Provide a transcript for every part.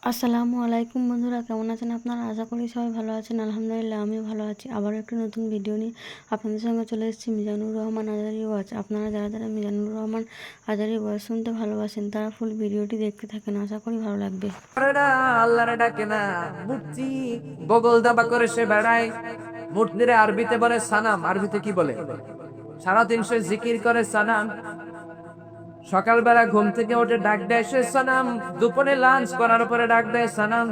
আসসালামু আলাইকুম বন্ধুরা, কেমন আছেন আপনারা? আশা করি সবাই ভালো আছেন। আলহামদুলিল্লাহ আমিও ভালো আছি। আবারও একটি নতুন ভিডিও নিয়ে আপনাদের সঙ্গে চলে এসেছি মিজানুর রহমান আজারি ওয়াচ। আপনারা যারা যারা মিজানুর রহমান আজারি ওয়াচ শুনতে ভালোবাসেন তারা ফুল ভিডিওটি দেখতে থাকেন, আশা করি ভালো লাগবে। আল্লাহরে ডাকে না, মূর্তি বগল দাবা করে সে বেড়ায়। মূর্তিরে আরবিতে বলে সানাম। আরবিতে কি বলে? সারাদিন সে জিকির করে সানাম। সকালবেলা ঘুম থেকে উঠে ডাক দেয় সে সানাম, দুপুরে লাঞ্চ করার পরে ডাক দেয় সানাম,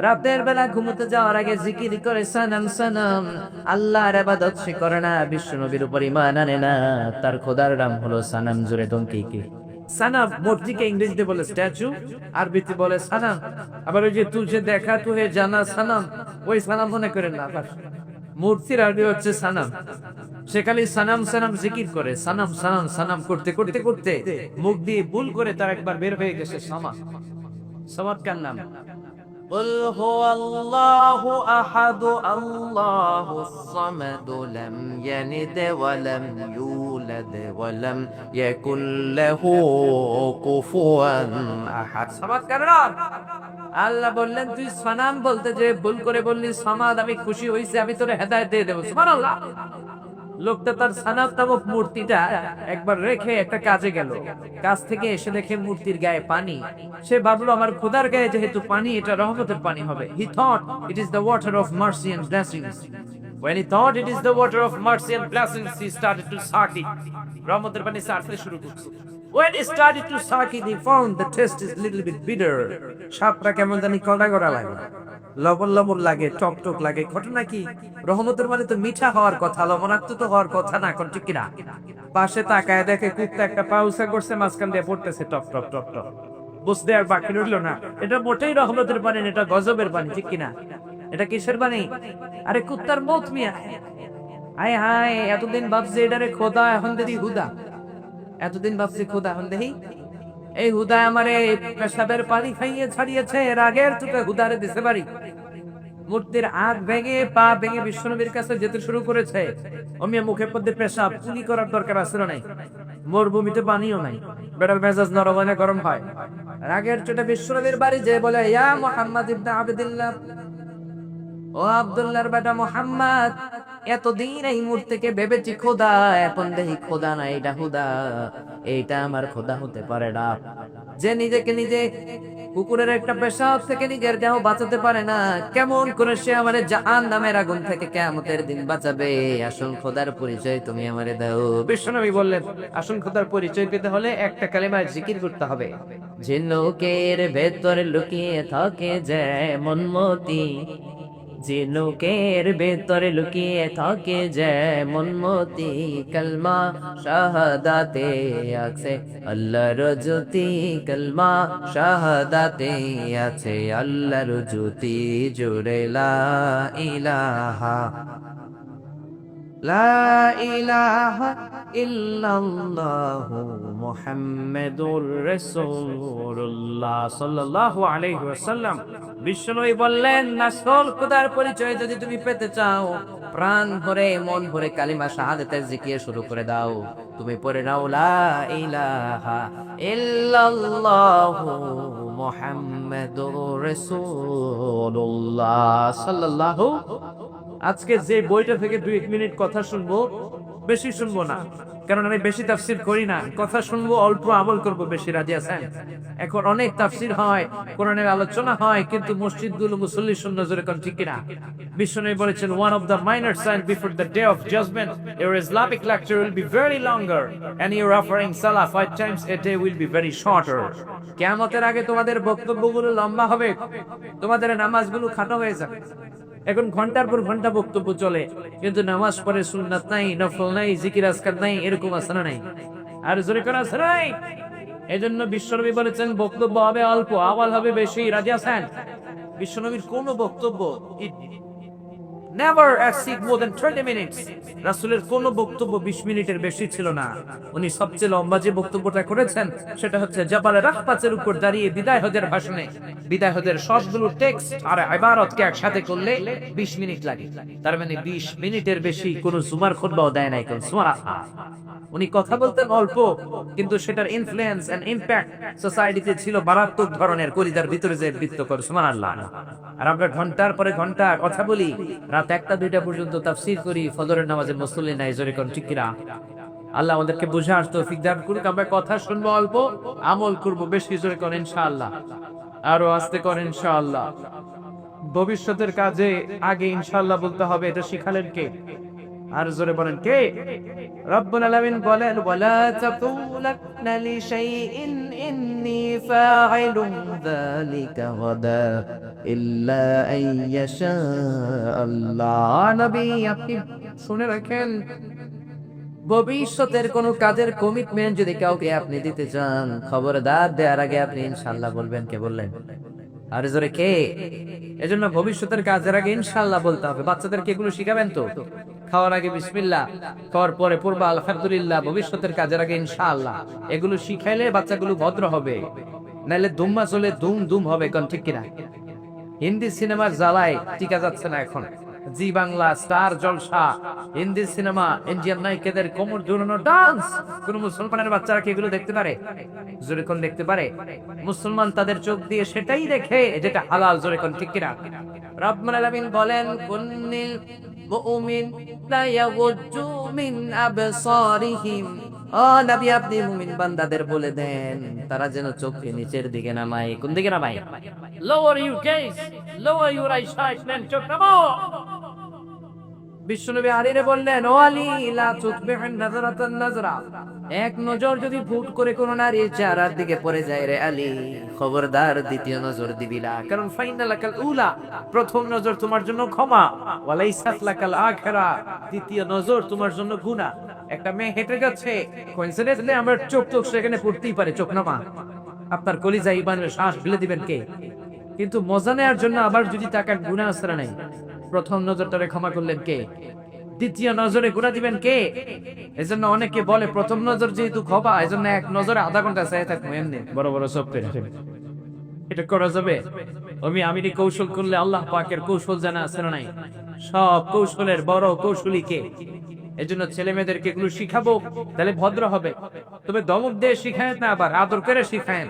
রাতের বেলা ঘুমোতে যাওয়ার আগে জিকির করে সানাম সানাম। আল্লাহর ইবাদত সে করে না, বিশ্ব নবীর উপর ঈমান আনে না, তার খোদার নাম হলো সানাম। জুড়ে টঙ্কি কি সানাম। মূর্তিকে ইংরেজিতে বলে স্ট্যাচু, আরবিতে বলে সানাম। আবার ওই যে তুঝে দেখা তুহে জানা সানাম, ওই সানাম মনে করেন না। আবার মূর্তির আরবি হচ্ছে সানাম। সে খালি সানাম সানাম জিকির করে, সানাম সানাম সানাম করতে করতে করতে মুখ দিয়ে ভুল করে তার একবার বের হয়ে গেছে সামা। চমৎকার নাম। قل هو الله أحد الله الصمد لم يلد ولم يولد ولم يكن له كفوا أحد। চমৎকার নাম। আল্লাহ বললেন তুই সানাম বলতে যে ভুল করে বললি সামাদ, আমি খুশি হইছি, আমি তোরে হেদায়েত দিয়ে দেব। সুবহানাল্লাহ। লোকটা তার সানাম নামক মূর্তিটা একবার রেখে একটা কাজে গেল। কাজ থেকে এসে দেখে মূর্তির গায়ে পানি। সে ভাবলো আমার খোদার গায়ে যেহেতু পানি, এটা রহমতের পানি হবে। He thought it is the water of mercy and blessings. When he thought it is the water of mercy and blessings, he started to suck it. রহমতের পানি সারতে শুরু করছে। When he started to suck it, he found the taste is little bit bitter. স্বাদটা কেমন জানি কড়া কড়া লাগে, লবণ লবণ লাগে, টক টক লাগে। ঘটনা কি? রহমতের মানে তো মিঠা হওয়ার কথা, লবণাক্ত তো হওয়ার কথা না, কোন ঠিক কিনা? পাশে তাকায় দেখে কুত্তা একটা পাউসা করছে, মাঝখান দিয়ে পড়তেছে টপ টপ টপ টপ। বুঝতে আর বাকি রইল না, এটা মোটেই রহমতের পানি না, এটা গজবের পানি। ঠিক কিনা? এটা কিসের পানি? আরে কুত্তার মৌত মিয়া। হায় হায়, এতদিন ভাবছি এটারে খোদা, এখন দেখি হুদা। এতদিন ভাবছি খোদা, এখন দেখি এই হুদা আমারে পেশাবের পানি খাইয়ে ছাড়িয়েছে, রাগের চোখে হুদারে দিতে পারি। মূর্তির হাত ভেঙে পা ভেঙে বিশ্বনবীর কাছে যেতে শুরু করেছে। অমিয়া মুখের মধ্যে পেশাব পুলি করার দরকার আছে না নাই? মরুভূমিতে পানিও নাই, বেটার মেজাজ নরম হয় না গরম হয়। রাগের চোটে বিশ্বনবীর বাড়ি যে বলে, ইয়া মুহাম্মদ ইবনে আবদুল্লাহ, ও আব্দুল্লাহর বেটা মুহাম্মদ, এতদিন এই মূর্তিকে ভেবেছি খোদা, এখন দেখি খোদা না, এটা হুদা। এইটা আমার খোদা হতে পারে না। যে নিজেকে নিজে কুকুরের একটা পেশাব থেকে নিজের দেহ বাঁচাতে পারে না, কেমন করে সে আমারে জাহান্নামের আগুন থেকে কিয়ামতের দিন বাঁচাবে? আসল খোদার পরিচয় তুমি আমারে দাও। বিশ্বনবী বললেন, আসল খোদার পরিচয় পেতে হলে একটা কালেমা জিকির করতে হবে। ঝিনুকের ভেতরে লুকিয়ে থাকে যেমন মতি, ঝিনুকের ভেতরে লুকিয়ে থাকে যেমন মতি, কলমা শাহাদাতে আছে আল্লাহর জ্যোতি, কলমা শাহাদাতে আছে আল্লাহর জ্যোতি। জুড়ে লা ইলাহা লা ইলাহা ইল্লাল্লাহু মুহাম্মাদুর রাসূলুল্লাহ সাল্লাল্লাহু আলাইহি ওয়াসাল্লাম। বিশ্বনবী বললেন, আসল খোদার পরিচয় যদি তুমি পেতে চাও, প্রাণ ভরে মন ভরে কালিমা শাহাদাতের জিকির শুরু করে দাও। তুমি পড়ে নাও লা ইলাহা ইল্লাল্লাহু মুহাম্মাদুর রাসূলুল্লাহ সাল্লাল্লাহু। আজকে যে বইটা থেকে 2 মিনিট কথা শুনবো, বেশি শুনবো না, কারণ আমি বেশি তাফসীর করি না। কথা শুনবো, অল্প আমল করব বেশি। রাজি আছেন? এখন অনেক তাফসীর হয়, কোরআনের আলোচনা হয়, কিন্তু মসজিদগুলো মুসল্লি শূন্য। জোরে কোন ঠিক কিনা? বিশ্বনবী বলেছেন, one of the minor signs before the day of judgment, your Islamic lecture will be very longer and your offering salah 5 times a day will be very shorter. কিয়ামতের আগে তোমাদের বক্তব্যগুলো লম্বা হবে, তোমাদের নামাজগুলো খাটো হয়ে যাবে। এখন ঘন্টার পর ঘন্টা বক্তব্য চলে, কিন্তু নামাজ পড়ে সুন্নাত নাই, নফল নাই, জিকির আজকার নাই, এরকম আছে না নাই? আর জোরে করে আছে নাই? এজন্য বিশ্বনবী বলেছেন, বক্তব্য হবে অল্প, আমল হবে বেশি। রাজি আছেন? বিশ্বনবীর কোন বক্তব্য never exceed more than 20 minutes। রাসূলের কোনো বক্তব্য 20 মিনিটের বেশি ছিল না। উনি সবচেয়ে লম্বা যে বক্তব্যটা করেছেন সেটা হচ্ছে জাবালে রাহবাতের উপর দাঁড়িয়ে বিদায় হজের ভাষণে। বিদায় হজের সবগুলো টেক্সট আর ইবারতকে একসাথে করলে 20 মিনিট লাগে। তার মানে 20 মিনিটের বেশি কোনো জুমার খুতবাও দেয় নাই কোন সুবহানাল্লাহ। উনি কথা বলতেন অল্প, কিন্তু সেটার ইনফ্লুয়েন্স এন্ড ইমপ্যাক্ট সোসাইটিতে ছিল মারাত্মক ধরনের, কলিজার ভিতরে যে বৃত্ত করে সুবহানাল্লাহ। আর আমরা ঘন্টার পরে ঘন্টা কথা বলি, রাত 1টা 2টা পর্যন্ত তাফসীর করি, ফজরের নামাজে মুসল্লি নাই, জোরে কোন ঠিক কিনা? আল্লাহ আমাদেরকে বোঝার তৌফিক দান করুক। আমরা কথা শুনবো অল্প, আমল করব বেশি, জোরে কোন ইনশাআল্লাহ। আরো আস্তে কোন ইনশাআল্লাহ। ভবিষ্যতের কাজে আগে ইনশাআল্লাহ বলতে হবে, এটা শিখালেন কে? আর জোরে বলেন কে? রব্বুল আলামিন বলেন, ওয়ালা তাকুলান্না লিশাইইন ইন্নী ফাইলুন যালিকা গাদা ইল্লা আইয়াশা আল্লাহ। নবী আপনি শুনে রাখেন, ভবিষ্যতের কোন কাজের কমিটমেন্ট যদি কাউকে আপনি দিতে চান, খবরদার দেওয়ার আগে আপনি ইনশাআল্লাহ বলবেন। কে বললেন? আর জোরে কে? এজন্য ভবিষ্যতের কাজের আগে ইনশাআল্লাহ বলতে হবে। বাচ্চাদেরকে এগুলো শিখাবেন তো? খাওয়ার আগে বিসমিল্লাহ, খাওয়ার পরে পূর্বা আলহামদুলিল্লাহ, ভবিষ্যতের কাজের আগে ইনশাআল্লাহ। এগুলো শিখাইলে বাচ্চাগুলো ভদ্র হবে, নাইলে দুম্মা চলে দুম দুম হবে। কোন ঠিক কিনা? হিন্দি সিনেমার জ্বালায় টিকা যাচ্ছে না এখন। জি বাংলা, স্টার জলসা, হিন্দি সিনেমা, ইন্ডিয়ান নায়িকাদের কোমর জোড়ানো ডান্স, কোন মুসলমানের বাচ্চারা কি এগুলো দেখতে পারে? জোরে কোন দেখতে পারে? মুসলমান তাদের চোখ দিয়ে সেটাই দেখে যেটা হালাল। জোরে কোন ঠিক কিনা? রব্বুল আলামিন বলেন, কুল্লিল মুমিন লা ইয়াগুজ্জু মিন আবসারিহিম। ও নবী আপনি মুমিন বান্দাদের বলে দেন তারা যেন চোখকে নিচের দিকে নামায়। কোন দিকে নামায়? Lower your gauge, lower your eyesight, নেন চোখ নামাও। বিশ্বনবী আলীরে বললেন, ও আলী লা তুতবিহিন নাজরাতান নাজরা, এক নজর যদি ভুল করে কোন নারীর চেহারার দিকে পড়ে যায় রে আলী, খবরদার দ্বিতীয় নজর দিবি না। কারণ ফাইনালাকাল উলা, প্রথম নজর তোমার জন্য ক্ষমা, ওয়ালাইসাত লাকাল আখিরা, দ্বিতীয় নজর তোমার জন্য গুনাহ। একটা মেয়ে হেঁটে যাচ্ছে, কোইন্সিডেন্টলি আমার চোখ সেখানে পড়তেই পারে, চোখ নামা। আপনার কলিজা ইমানের শ্বাস ফেলে দিবেন কে? কিন্তু মজা নেওয়ার জন্য আবার যদি তাকান, গুনাহ আসরা নাই। প্রথম নজরটারে ক্ষমা করলেন কে? দ্বিতীয় নজরে গুনাহ দিবেন কে? এজন্য অনেকে বলে প্রথম নজর যেহেতু ক্ষমা, এজন্য এক নজরে আধা ঘন্টা চাই থাকবো। এমনি বড় বড় সব এটা করা যাবে? আমি কৌশল করলে আল্লাহ পাকের কৌশল জানা আছে না নাই? সব কৌশলের বড় কৌশলী কে? এজন্য ছেলে মেয়েদেরকে এগুলো শিখাবো, তাহলে ভদ্র হবে। তবে দমক দিয়ে শিখায় না, আবার আদর করে শিখায়।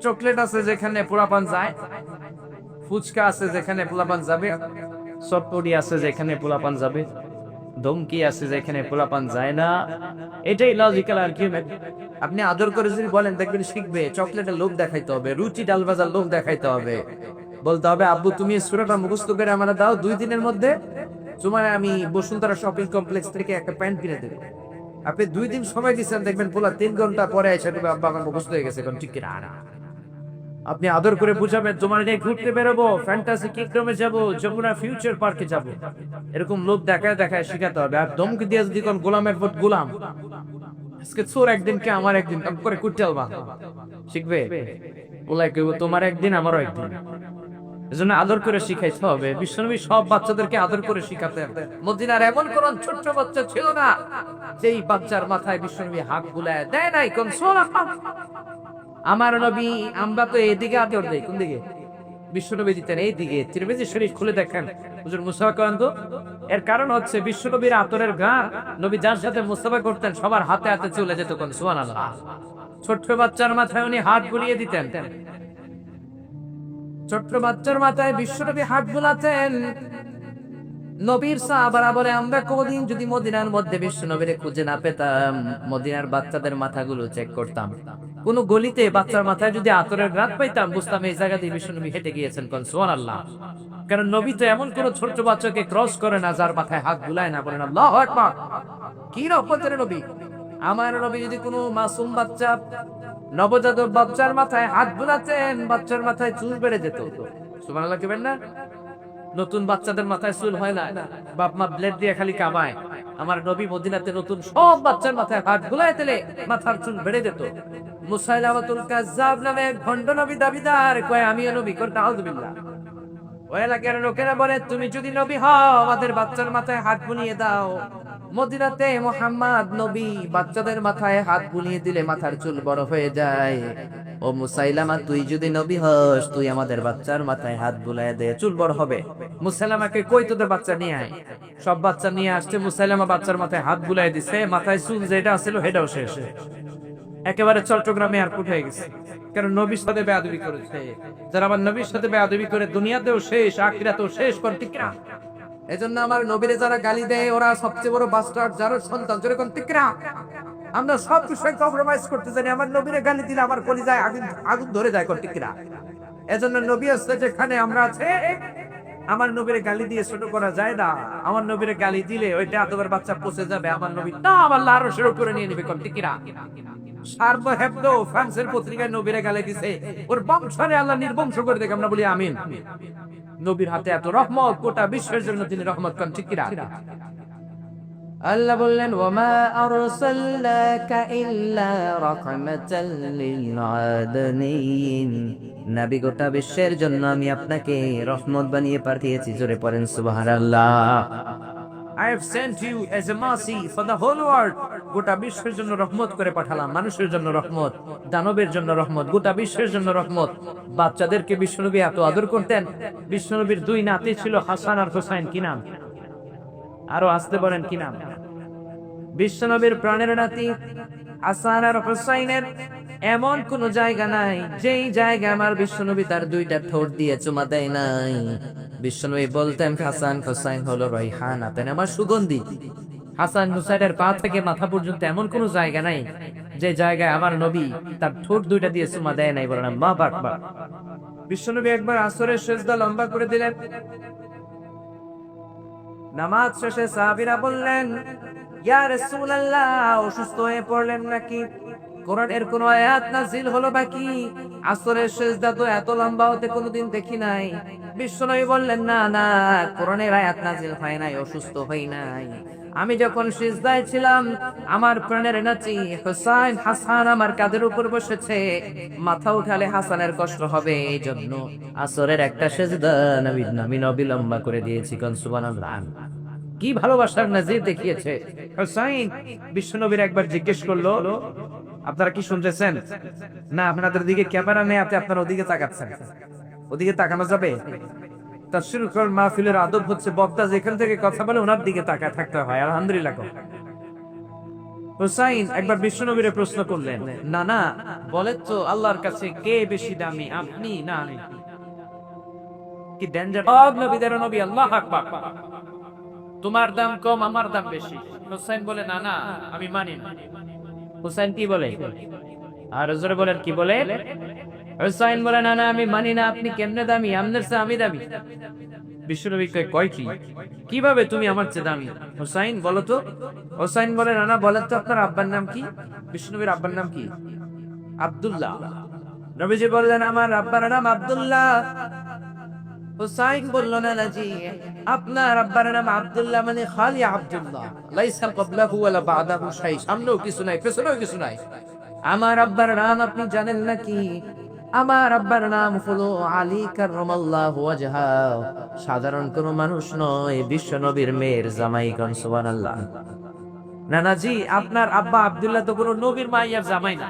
চকলেট আছে যেখানে পোলাপান যায়, ফুচকা আছে যেখানে পোলাপান যাবে, চটপটি আছে যেখানে পোলাপান যাবে, ধমকি আছে যেখানে পোলাপান যায় না। এটাই লজিক্যাল আর্গুমেন্ট। আপনি আদর করে যদি বলেন, দেখবেন শিখবে। চকলেটের লোভ দেখাইতে হবে, রুচি ডাল ভাজার লোভ দেখাইতে হবে। বলতে হবে, আব্বু তুমি সূরাটা মুখস্থ করে আমার দাও, 2 দিনের মধ্যে তোমার আমি বসুন্ধরা শপিং কমপ্লেক্স থেকে একটা প্যান্ট কিনে দেবো। আপনি 2 দিন সময় দিচ্ছেন, দেখবেন পোলা 3 ঘন্টা পরে এসে তুমি আব্বা আমার মুখস্থ হয়ে গেছে। ঠিক কিনা? আপনি আদর করে বুঝাবেন, তোমার নিয়ে ঘুরতে বেরোবো, ফ্যান্টাসি কিংডমে যাবো, যমুনা ফিউচার পার্কে যাবো। এরকম লোভ দেখায় দেখায় শিখাতে হবে। আর ধমকি দিয়ে যদি কোন গোলামের পথ গোলাম, আজকে তোর একদিন কে আমার একদিন করে কুটতে আলবা, শিখবে? ওলাই কইব তোমার একদিন আমারও একদিন। এজন্য আদর করে শিখাইতে হবে। বিশ্বনবী সব বাচ্চাদেরকে আদর করে শিখাতে হবে। মদিনার এমন কোন ছোট্ট বাচ্চা ছিল না যেই বাচ্চার মাথায় বিশ্বনবী হাত বুলায় দেয় নাই। কোন আমার নবী, আমরা তো এদিকে আদর দেই, কোন দিকে? বিশ্বনবী দিতেন এইদিকে। তিরমিজি শরীফ খুলে দেখেন, হুজুর মুসাফা করেন তো। এর কারণ হচ্ছে বিশ্বনবীর আতরের ঘ্রাণ নবী যার সাথে মুসাফা করতেন সবার হাতে হাতে চলে যেত। কোন সুবহানাল্লাহ। ছোট্ট বাচ্চার মাথায় উনি হাত বুলিয়ে দিতেন। ছোট্ট বাচ্চার মাথায় বিশ্বনবী হাত বুলাতেন। নবীর সাহাবারা বলে, আমরা কোনদিন যদি মদিনার মধ্যে বিশ্বনবীরে খুঁজে না পেতাম, মদিনার বাচ্চাদের মাথাগুলো চেক করতাম। কোন গলিতে বাচ্চার মাথায় যদি আতরের ঘ্রাণ পাইতাম, বুঝতাম এই জায়গা দিয়ে বিশ্বনবী হেঁটে গিয়েছেন। কোন সুবহানাল্লাহ। কারণ নবী তো এমন কোন ছোট্ট বাচ্চাকে ক্রস করে না যার মাথায় হাত বুলায় না। বলেন আল্লাহু আকবার। কি রহমতের নবী! আমার নবী যদি কোনো মাসুম বাচ্চা, নবজাতক বাচ্চার মাথায় হাত বুলাতেন, বাচ্চার মাথায় চুল বেড়ে যেত। সুবহানাল্লাহ কেবেন না? নতুন বাচ্চাদের মাথায় চুল হয় না, বাপ মা ব্লেড দিয়ে খালি কামায়। আমার নবী মদিনাতে নতুন সব বাচ্চার মাথায় হাত বুলায় দিলে মাথার চুল বেড়ে যেত। মুসাইলামাতুল কাজ্জাব নামে এক ভণ্ড নবী দাবিদার কয় আমিও নবী, করতে আউযুবিল্লাহ। ওই এলাকার লোকেরা বলে, তুমি যদি নবী হও আমাদের বাচ্চার মাথায় হাত বুলিয়ে দাও। মদিনাতে মুহাম্মদ নবী বাচ্চাদের মাথায় হাত বুলিয়ে দিলে মাথার চুল বড় হয়ে যায়। ও মুসাইলামা, তুই যদি নবী হস তুই আমাদের বাচ্চার মাথায় হাত বুলায় দে, চুল বড় হবে। মুসাইলামাকে কই তোদের বাচ্চা নিয়ে আয়। সব বাচ্চা নিয়ে আসছে, মুসাইলামা বাচ্চার মাথায় হাত বুলায় দিছে, মাথায় চুল যেটা ছিল সেটাও শেষ। একেবারে চট্টগ্রামে এয়ারপোর্ট হয়ে গেছে, কারণ নবীর সাথে বেয়াদবি করেছে। যারা আমার নবীর সাথে বেয়াদবি করে দুনিয়াতেও শেষ, আখিরাতেও শেষ, কোন ঠিক না? এজন্য আমার নবীরে যারা গালি দেয় ওরা সবচেয়ে বড় বাস্টার্ড, যার সন্তান, যেরকম ঠিক না? আমরা সব বিষয়ে কম্প্রোমাইজ করতে জানি, আমার নবীরে গালি দিলে আমার কলিজায় আগুন আগুন ধরে যায়, কোন ঠিক না? এজন্য নবী আসতে যেখানে আমরা আছে, আমার নবীরে গালি দিয়ে ছোট করা যায় না। আমার নবীরে গালি দিলে ওইটা আদবের বাচ্চা পচে যাবে, আমার নবী তা আমার আরশের উপরে নিয়ে নেবে, কোন ঠিক না? সার্বো হেবদো ফ্রান্সের পত্রিকায় নবীরে গালি দিছে, ওর বংশরে আল্লাহ নির্বংশ করে দেখে, আমরা বলি আমিন। নবীর হাতে এত রহমত, গোটা বিশ্বের জন্য তিনি রহমত, কোন ঠিক না? আল্লাহ বললেন, ওয়ামা আরসালনাকা ইল্লা রাহমাতাল লিল আলামিন, নবী গোটা বিশ্বের জন্য আমি আপনাকে রহমত বানিয়ে পাঠিয়েছি। জোরে পড়েন সুবহানাল্লাহ। I have sent you as a mercy for the whole world. গোটা বিশ্বের জন্য রহমত করে পাঠালাম, মানুষের জন্য রহমত, দানবের জন্য রহমত, গোটা বিশ্বের জন্য রহমত। বাচ্চাদেরকে বিশ্বনবী এত আদর করতেন। বিশ্বনবীর দুই নাতি ছিল, হাসান আর হুসাইন। কি নাম? আরো আসতে বলেন, কি নাম? বিশ্বনবীর প্রাণের নাতি হাসান আর হুসাইনের এমন কোন জায়গা নাই যেই জায়গায় আমার বিশ্বনবী তার দুইটা ঠোঁট দিয়ে চুমা দেয় নাই। বিশ্বনবী বলতেন, হাসান হুসাইন হলো রাইহান, আতেন আমার সুগন্ধি। হাসান হুসাইনের পা থেকে মাথা পর্যন্ত এমন কোন জায়গা নাই যে জায়গায় আমার নবী তার ঠোঁট দুইটা দিয়ে চুমা দেয় নাই। বলেন মা বাবা। বিশ্বনবী একবার আসরের সেজদা লম্বা করে দিলেন। নামাজ শেষে সাহাবীরা বললেন, ইয়া রাসূলুল্লাহ, অসুস্থ হয়ে পড়লেন নাকি? কোরআনের কোন আয়াত নাযিল হলো বাকি? আসরের সিজদা তো এত লম্বা হতে কোনোদিন দেখি নাই। বিশ্বনবী বললেন, না না, কোরআনের আয়াত নাযিল হয় নাই, অসুস্থ হই নাই। আমি যখন সিজদায় ছিলাম, আমার প্রাণের নাতি হুসাইন হাসান আমার কাঁধের উপর বসেছে। মাথা উঠালে হাসানের কষ্ট হবে, এই জন্য আসরের একটা সিজদা নবী লম্বা করে দিয়েছি। কোন সুবহানাল্লাহ। কি ভালোবাসার নজির দেখিয়েছে হুসাইন। বিশ্বনবীর একবার জিজ্ঞেস করলো, আপনারা কি শুনতেছেন? না, আপনাদের দিকে ক্যামেরা নেই, আপনারা ওদিকে তাকাচ্ছেন। ওদিকে তাকানো যাবে? তাফসীর মাহফিলের আদব হচ্ছে বক্তা যেখান থেকে কথা বলে ওনার দিকে তাকায় থাকতে হয়। আলহামদুলিল্লাহ। হুসাইন একবার বিশ্বনবীরে প্রশ্ন করলেন, না না, বলেন তো আল্লাহর কাছে কে বেশি দামি, আপনি না আমি? কি ডেঞ্জার নবীদের নবী। আল্লাহু আকবার। তোমার দাম কম, আমার দাম বেশি। হুসাইন বলে, না না, আমি মানি না। হুসাইন কি বলে? আর জোরে বলেন, কি বলে? হুসাইন বলে, না না, আমি মানি না। আপনি কেমনে দামি? আপনার চেয়ে আমি দামি। বিশ্বনবী কয় কি, কিভাবে তুমি আমার চেয়ে দামি? হুসাইন বলো তো। হুসাইন বলে, না না, বলেন তো আপনার আব্বার নাম কি? বিশ্বনবীর আব্বার নাম কি? আব্দুল্লাহ। নবীজি বললেন, আমার আব্বার নাম আব্দুল্লাহ। হুসাইন বলল, না না জি, আপনার আব্বার নাম আব্দুল্লাহ মানে খালি আব্দুল্লাহ, লাইসা ক্বাবলাহু ওয়ালা বাদাহু শাই, সামনেও কিছু নাই পেছনেও কিছু নাই। আমার আব্বার নাম আপনি জানেন নাকি? আমার আব্বার নাম হলো আলী কাররামাল্লাহু ওয়াজহাহু। সাধারণ কোন মানুষ নয়, বিশ্ব নবীর মেয়ের জামাই। কোন সুবহানাল্লাহ। না না জি, আপনার আব্বা আব্দুল্লাহ তো কোনো নবীর মাইয়ার জামাই না।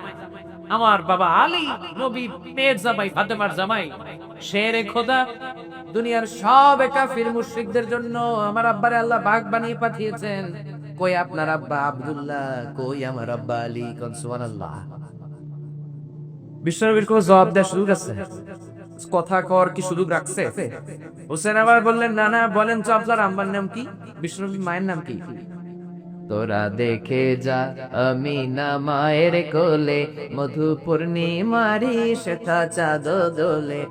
আমার বাবা আলী নবীর মেয়ের জামাই, ফাতেমার জামাই। শেরে খোদা, দুনিয়ার সব কাফির মুশরিকদের জন্য আমার আব্বারে আল্লাহ বাগ বানিয়ে পাঠিয়েছেন। কই আপনার আব্বা আব্দুল্লাহ, কই আমার আব্বা আলী? কোন সুবহানাল্লাহ। বিশ্বনবীর কোন জবাব দেওয়ার সুযোগ আছে? কথা কর কি সুযোগ রাখছে? হোসেন আবার বললেন, না না, বলেন তো আপনার আম্বার নাম কি? বিশ্বনবীর মায়ের নাম কি? তোরা দেখে যা আমিনা মায়ের কোলে, মধু পূর্ণিমারি সেথা চাঁদ দোলে,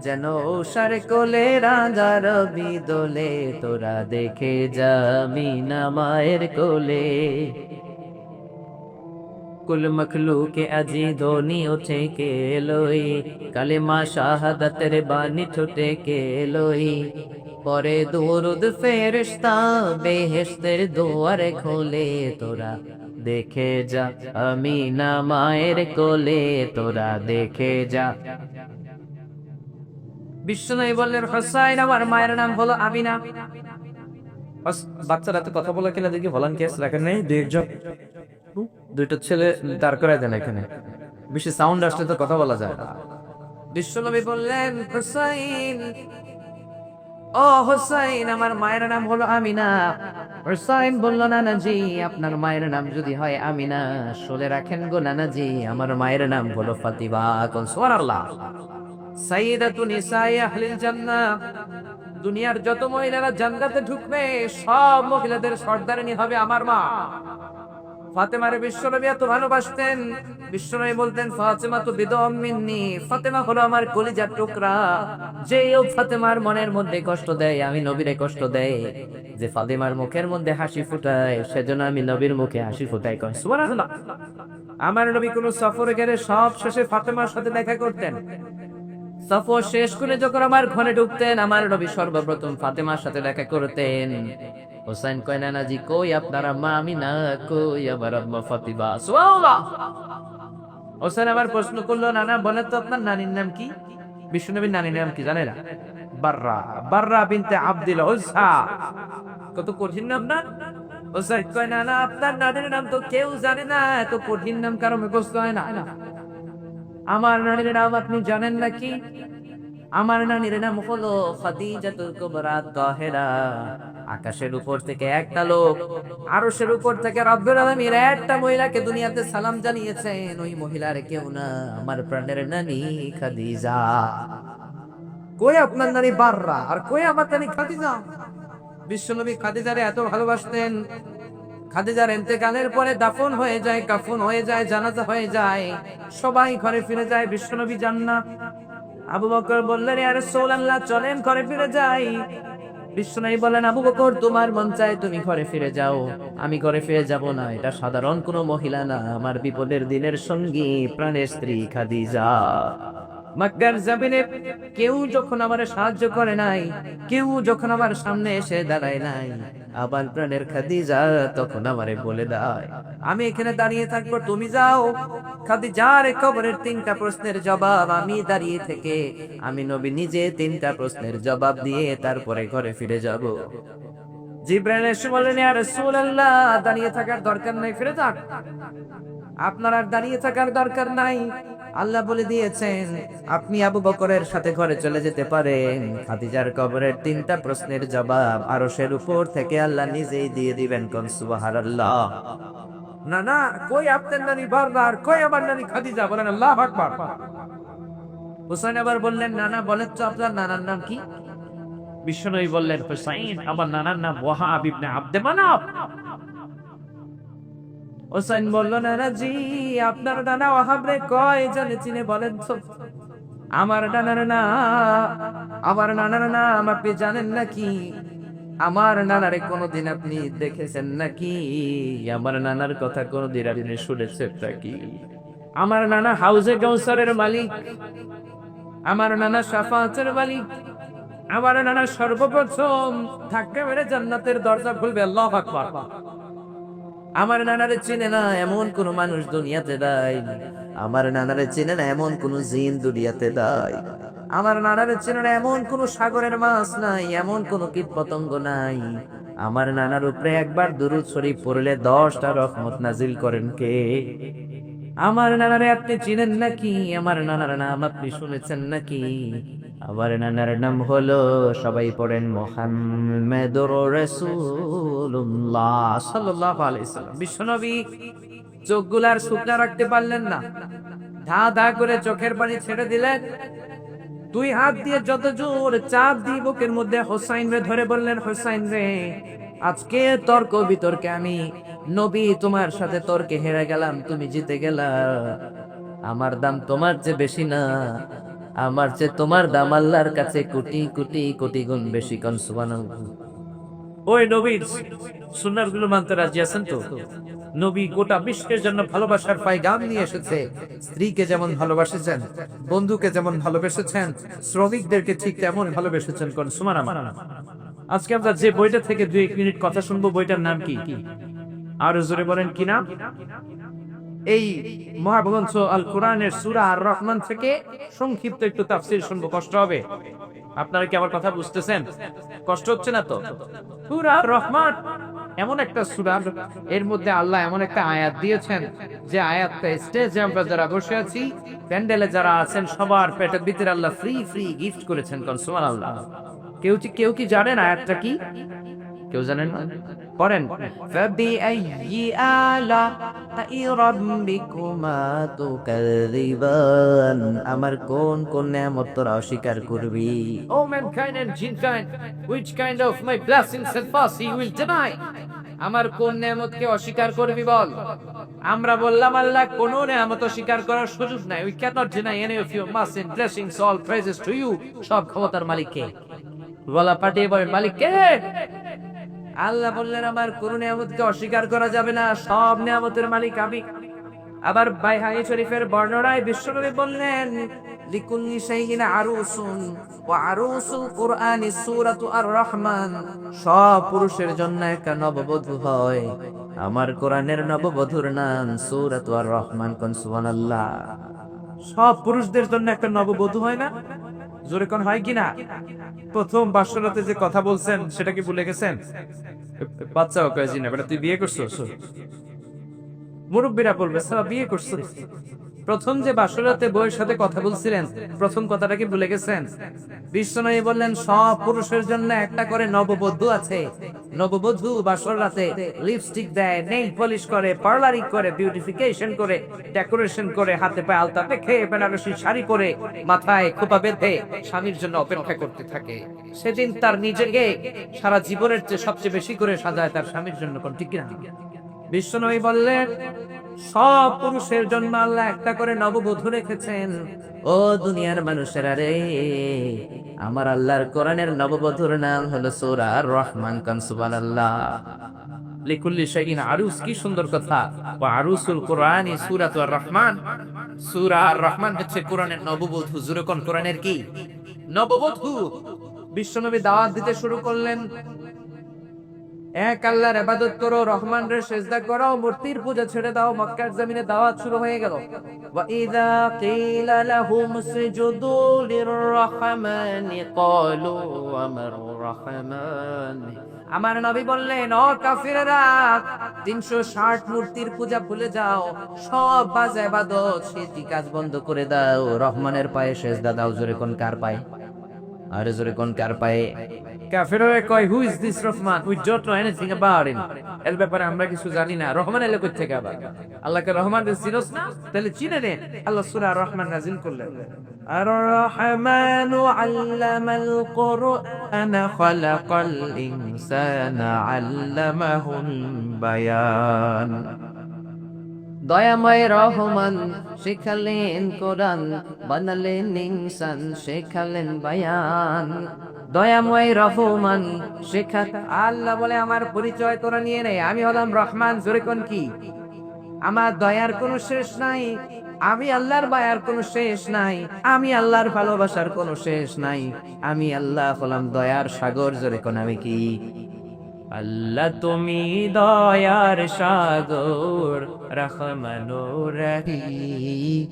যেন উষার কোলে রাজা রবি দোলে। তোরা দেখে যা আমিনা মায়ের কোলে। কুল মখলুকে আজি ধোনি উঠে কে লই, কালেমা শাহাদাতের বাণী ছুটে কে লই। পরে দুরুদ ফেরেশতা বেহেশতের দুয়ারে খোলে। তোরা দেখে যা আমিনা মায়ের কোলে, তোরা দেখে যা। বিশ্বনবী বললেন, হোসাইন আমার মায়ের নাম হলো আমিনা। বাচ্চারা তো কথা বলে কিনা দেখি ভলান্টিয়ার্স রাখেন নেই, দুইটা ছেলে দাঁড় করায় দেন এখানে, বেশি সাউন্ড আসলে তো কথা বলা যায় না। বিশ্বনবী বললেন, হোসাইন, ও হোসাইন আমার মায়ের নাম হলো আমিনা। হোসাইন বলল, নানাজি আপনার মায়ের নাম যদি হয় আমিনা, শুনে রাখেন গো নানাজি, আমার মায়ের নাম হলো ফাতিমা। কোন সুবহানাল্লাহ। সাইয়্যিদাতু নিসাই আহলিল জান্নাহ, দুনিয়ার যত মহিলারা জান্নাতে ঢুকবে সব মহিলাদের সর্দারিনী হবে আমার মা। ফাতেমার বিশ্বনবী এত ভালোবাসতেন, বিশ্বনবী বলতেন, ফাতেমা তো বিদম মিন্নি, ফাতেমা হলো আমার কলিজার টুকরা। যেও ফাতেমার মনের মধ্যে কষ্ট দেয়, আমি নবীরে কষ্ট দেয়, যে ফাতেমার মুখের মধ্যে হাসি ফুটায়, সেজন্য আমি নবীর মুখে হাসি ফুটাই। কয় সুবহানাল্লাহ। আমার নবী কোন সফরে গেলে সব শেষে ফাতেমার সাথে দেখা করতেন। সফর শেষ করে যখন আমার ঘরে ঢুকতেন, আমার নবী সর্বপ্রথম ফাতেমার সাথে দেখা করতেন। হোসেন কয়, নানাজি কই আপনার আম্মা আমিনা, কই আমার আম্মা ফাতিমা? সুবহানাল্লাহ। হোসেন আবার প্রশ্ন করলো, নানা বলেন তো আপনার নানির নাম কি? বিশ্বনবীর নানির নাম কি জানে না? বাররা, বাররা বিনতে আব্দুল উজ্জা। কত কঠিন নাম না? হোসেন কয়, নানা আপনার নানির নাম তো কেউ জানে না, এত কঠিন নাম কারো মুখস্থ হয় না। আমার নানির নাম আপনি জানেন নাকি? আমার নানির নাম হলো খাদিজাতুল কুবরা তাহেরা। আকাশের উপর থেকে একটা লোক, আরশের উপর থেকে রব্বুল আলামিন একটা মহিলাকে দুনিয়াতে সালাম জানিয়েছেন, ওই মহিলার কেউ না, আমার প্রাণের নানি খাদিজা। কই আপনার নানি বাররা, আর কই আমার নানি খাদিজা? বিশ্বনবী খাদিজারে এত ভালোবাসতেন, খাদিজার ইন্তেকালের পরে দাফন হয়ে যায়, কাফন হয়ে যায়, জানাজা হয়ে যায়, সবাই ঘরে ফিরে যায়, বিশ্বনবী যান না। আবু বকর বললেন, ইয়া রাসূলুল্লাহ চলেন ঘরে ফিরে যাই। বিশ্বনবী বলেন, আবু বকর তোমার মন চায় তুমি ঘরে ফিরে যাও, আমি ঘরে ফিরে যাব না। এটা সাধারণ কোনো মহিলা না, আমার বিপদের দিনের সঙ্গী, প্রাণের স্ত্রী খাদিজা। মক্কার জমিনে কেউ যখন আমার সাহায্য করে নাই, কেউ যখন আমার সামনে এসে দাঁড়ায় নাই, আবার প্রাণের খাদিজা তখন আমারে বলে দেয়, আমি এখানে দাঁড়িয়ে থাকবো, তুমি যাও। খাদিজার কবরের 3টা প্রশ্নের জবাব আমি দাঁড়িয়ে থেকে, আমি নবী নিজে 3টা প্রশ্নের জবাব দিয়ে তারপরে ঘরে ফিরে যাব। জিবরাইল এসে বললেন, ইয়া রাসূলুল্লাহ দাঁড়িয়ে থাকার দরকার নাই, ফিরে যান। আপনার আর দাঁড়িয়ে থাকার দরকার নাই, আল্লাহ বলে দিয়েছেন আপনি আবু বকরের সাথে ঘরে চলে যেতে পারেন। খাদিজার কবরের 3টা প্রশ্নের জবাব আরশের উপর থেকে আল্লাহ নিজেই দিয়ে দিবেন। কোন সুবহানাল্লাহ। না না, কই আপনার নানি বাররা, আর কই আমার নানি খাদিজা? বলেন আল্লাহু আকবার। হুসাইন আবার বললেন, নানা বলেন তো আপনার নানার নাম কি? বিশ্বনবী বললেন, হুসাইন আমার নানার নাম ওয়াহাব ইবনে আব্দে মানাফ। হোসেন বলল, নানাজি আপনার নানা ওয়াহাব রে কয় জানে চিনে বলেন তো? আমার নানার নাম আপনি জানেন নাকি? আমার নানারে কোনদিন আপনি দেখেছেন নাকি? আমার নানার কথা কোনদিন আপনি শুনেছেন নাকি? আমার নানা হাউজে কাউসারের মালিক, আমার নানা শাফাআতের মালিক, আমার নানা সর্বপ্রথম ধাক্কা মেরে জান্নাতের দরজা খুলবে। আল্লাহু আকবার। আমার নানারে চিনে না এমন কোন মানুষ দুনিয়াতে নাই, আমার নানারে চিনে না এমন কোন জিন দুনিয়াতে নাই, আমার নানারে চিনে না এমন কোন সাগরের মাছ নাই, এমন কোন কীট পতঙ্গ নাই। আমার নানার উপরে একবার দুরূদ শরীফ পড়লে 10টা রহমত নাজিল করেন কে? আমার নানারে আপনি চিনেন নাকি? আমার নানার নাম আপনি শুনেছেন নাকি? আমার নানার নাম হলো, সবাই পড়েন, মুহাম্মাদুর রাসূলুল্লাহ সাল্লাল্লাহু আলাইহি ওয়াসাল্লাম। বিশ্বনবী চোখগুলার শুকনা রাখতে পারলেন না, ধা ধা করে চোখের পানি ছেড়ে দিলেন। 2 হাত দিয়ে যত জোর চাপ দিয়ে বুকের মধ্যে হোসাইন রে ধরে বললেন, হোসাইন রে আজকে তর্ক বিতর্কে আমি নবী তোমার সাথে তর্কে হেরে গেলাম, তুমি জিতে গেলা। আমার দাম তোমার চেয়ে বেশি না, আমার চেয়ে তোমার দাম আল্লাহর কাছে কোটি কোটি কোটি গুণ বেশি। কোন সুবহানাল্লাহ। ওই নবীর সুন্নাত গুলো মানতে রাজি আছেন তো? নবী গোটা বিশ্বের জন্য ভালোবাসার পায়গাম নিয়ে এসেছে। স্ত্রীকে যেমন ভালোবাসেছেন, বন্ধুকে যেমন ভালোবেসেছেন, শ্রমিকদেরকে ঠিক তেমন ভালোবেসেছেন। কোন সুবহানাল্লাহ। আজকে আমরা যে বইটা থেকে 2 মিনিট কথা শুনবো, বইটার নাম কি? আর জোরে বলেন কি নাম? এই মহাগ্রন্থ আল কোরআনের সূরা আর রহমান থেকে সংক্ষিপ্ত একটু তাফসীর শুনবো, কষ্ট হবে। আপনারা কি আমার কথা বুঝতেছেন? কষ্ট হচ্ছে না তো? সূরা রহমান এমন একটা সূরা, এর মধ্যে আল্লাহ এমন একটা আয়াত দিয়েছেন যে আয়াতটা স্টেজে আমরা যারা বসে আছি, প্যান্ডেলে যারা আছেন, সবার পেটের ভিতরে আল্লাহ ফ্রি ফ্রি গিফট করেছেন। কোন সুবহানাল্লাহ। কেউ কি জানেন আয়াতটা কি? কেউ জানেন না? পড়েন। ফাবিআইয়ি আলাই রাব্বিকুমা তুকাযযিবান। আমার কোন কোন নিয়ামত তোরা অস্বীকার করবি? O mankind and jinnkind, which kind of my blessings and mercy you will deny? আমার কোন নিয়ামতকে অস্বীকার করবি বল? আমরা বললাম আল্লাহ কোন নিয়ামত অস্বীকার করার সুযোগ নাই। We cannot deny any of your mercy and blessings. All praises to you. সব ক্ষমতার মালিক কে? গলা পাঠিয়ে বলেন মালিক কে? আল্লাহ বললেন আমার কোন নিয়ামতকে অস্বীকার করা যাবে না, সব নিয়ামতের মালিক আমি। আবার বাইহাই শরীফের বর্ণনায় বিশ্বনবী বললেন লিকুল্লি শাইইন আরুসুন ওয়া আরুসুল কুরআনি সূরাতু আর রহমান। সব পুরুষের জন্য একটা নববধূ হয়, আমার কোরআনের নববধূর নাম সূরাতু আর রহমান। কোন সুবহানাল্লাহ। সব পুরুষদের জন্য একটা নববধূ হয় না? জোরে কোন হয় কিনা? প্রথম বাসরাতে যে কথা বলছেন সেটা কি ভুলে গেছেন? বাচ্চাও কয় জি না, বেটা তুই বিয়ে করছিস? মুরব্বীরা বলবে সারা বিয়ে করছিস। প্রথম যে বাসরাতে বউয়ের সাথে কথা বলছিলেন, প্রথম কথাটা কি ভুলে গেছেন? বিশ্বনবী বললেন সব পুরুষের জন্য একটা করে নববধূ আছে। নববধূ বাসর রাতে লিপস্টিক দেয়, নেইল পলিশ করে, পার্লারিং করে, বিউটিফিকেশন করে, ডেকোরেশন করে, হাতে পায়ে আলতা মেখে, বেনারসি শাড়ি পরে, মাথায় খোপা বেঁধে স্বামীর জন্য অপেক্ষা করতে থাকে। সেদিন তার নিজেকে সারা জীবনের চেয়ে সবচেয়ে বেশি করে সাজায় তার স্বামীর জন্য। কোন ঠিক কিনা? বিশ্বনবী বললেন সব পুরুষের জন্য আল্লাহ একটা করে নববধূ রেখেছেন। ও দুনিয়ার মানুষেরা রে, আমার আল্লাহর কোরআনের নববধূর নাম হলো সূরা আর রহমান। কান সুবহানাল্লাহ। লিকুল্লি শাইইন আরুস, কি সুন্দর কথা। ওয়া আরুসুল কুরআনি সূরাতু আর রহমান। সূরা আর রহমান হচ্ছে কোরআনের নববধূ। জোরে কোন কোরআনের কি নববধূ? বিশ্বনবী দাওয়াত দিতে শুরু করলেন, এক আল্লাহর ইবাদত করো, রহমানের সিজদা করো, মূর্তির পূজা ছেড়ে দাও। মক্কার জমিনে দাওয়াত শুরু হয়ে গেল। ওয়া ইযা কিলা লাহুম সুজুদু লিররহমানি ক্বালু আমার রহমান। আমার নবী বললেন ও কাফিররা, 360 মূর্তির পূজা ভুলে যাও, সব বাজে ইবাদত শিরকি কাজ বন্ধ করে দাও, রহমানের পায়ে সিজদা দাও। জোরে কোন কার পায়ে? আরে জোরে কোন কার পায়ে? কাফেররা কয় who is this Rahman, we don't know anything about him. এর ব্যাপারে আমরা কিছু জানি না। রহমান এলে কই থেকে আবার? আল্লাহকে রহমান চিনোস না? তাহলে চিনে নে। আল্লাহ সূরা রহমান নাযিল করলেন। আর রহমানু আল্লামাল কুরআনা খালাকাল ইনসানা আল্লামাহুল বায়ান। দয়াময় রহমান শেখালেন কোরআন, বানালেন ইনসান, শেখালেন বায়ান। দয়াময় রহমান শেখা। আল্লাহ বলে আমার পরিচয় তোরা নিয়ে নে, আমি হলাম রহমান। জোরে কোন কি? আমার দয়ার কোনো শেষ নাই, আমি আল্লাহর মায়ার কোনো শেষ নাই, আমি আল্লাহর ভালোবাসার কোনো শেষ নাই, আমি আল্লাহ হলাম দয়ার সাগর। জোরে কোন আমি কি? আল্লাহ তুমি দয়ার সাগর, রহমানুর রহিম,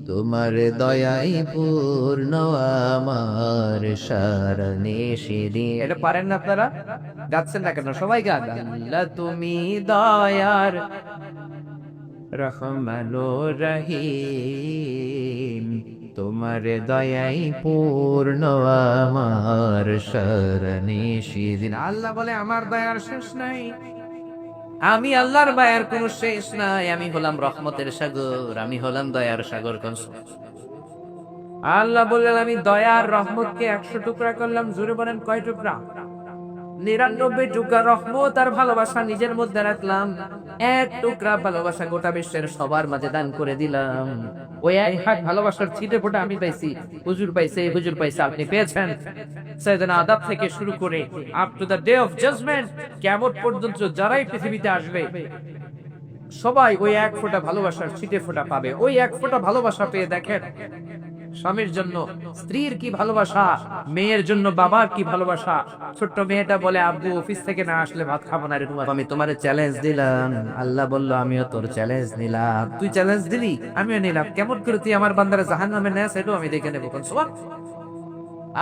তোমার দয়াই পূর্ণ আমার সারণে শিরি। এটা পারেন না আপনারা? গাচ্ছেন না কেন? সবাই গান। আল্লাহ তুমি দয়ার রহমানুর রহিম, তোমার দয়াই পূর্ণ আমার শরণে শিরিন। আল্লাহ বলে আমার দয়ার শেষ নাই, আমি আল্লাহর দয়ার কোনো শেষ নাই, আমি হলাম রহমতের সাগর, আমি হলাম দয়ার সাগর। আল্লাহ বললেন আমি দয়ার রহমতকে 100 টুকরা করলাম। জোরে বলেন কয় টুকরা? 99 টুকরা রহমত আর ভালোবাসা নিজের মধ্যে রাখলাম, 1 টুকরা ভালোবাসা গোটা বিশ্বের সবার মাঝে দান করে দিলাম। ওই এক ভালোবাসার ছিটে ফোঁটা আমি পাইছি, হুজুর পাইছে, হুজুর পাইছে, আপনি পেয়েছেন। সাইয়েদনা আদম থেকে শুরু করে up to the day of judgement, কিয়ামত পর্যন্ত যারাই পৃথিবীতে আসবে সবাই ওই 1 ফোঁটা ভালোবাসার ছিটে ফোঁটা পাবে। ওই 1 ফোঁটা ভালোবাসা পেয়ে দেখেন স্বামীর জন্য স্ত্রীর কি ভালোবাসা, মেয়ের জন্য বাবার কি ভালোবাসা। ছোট্ট মেয়েটা বলে আব্বু অফিস থেকে না আসলে ভাত খাবো না রে। আমি তোমার চ্যালেঞ্জ দিলাম। আল্লাহ বলল আমিও তোর চ্যালেঞ্জ নিলাম। তুই চ্যালেঞ্জ দিলি, আমিও নিলাম। কেমন করে তুই আমার বান্দারে জাহান্নামে নেয় সেটাও আমি দেখে নেবো।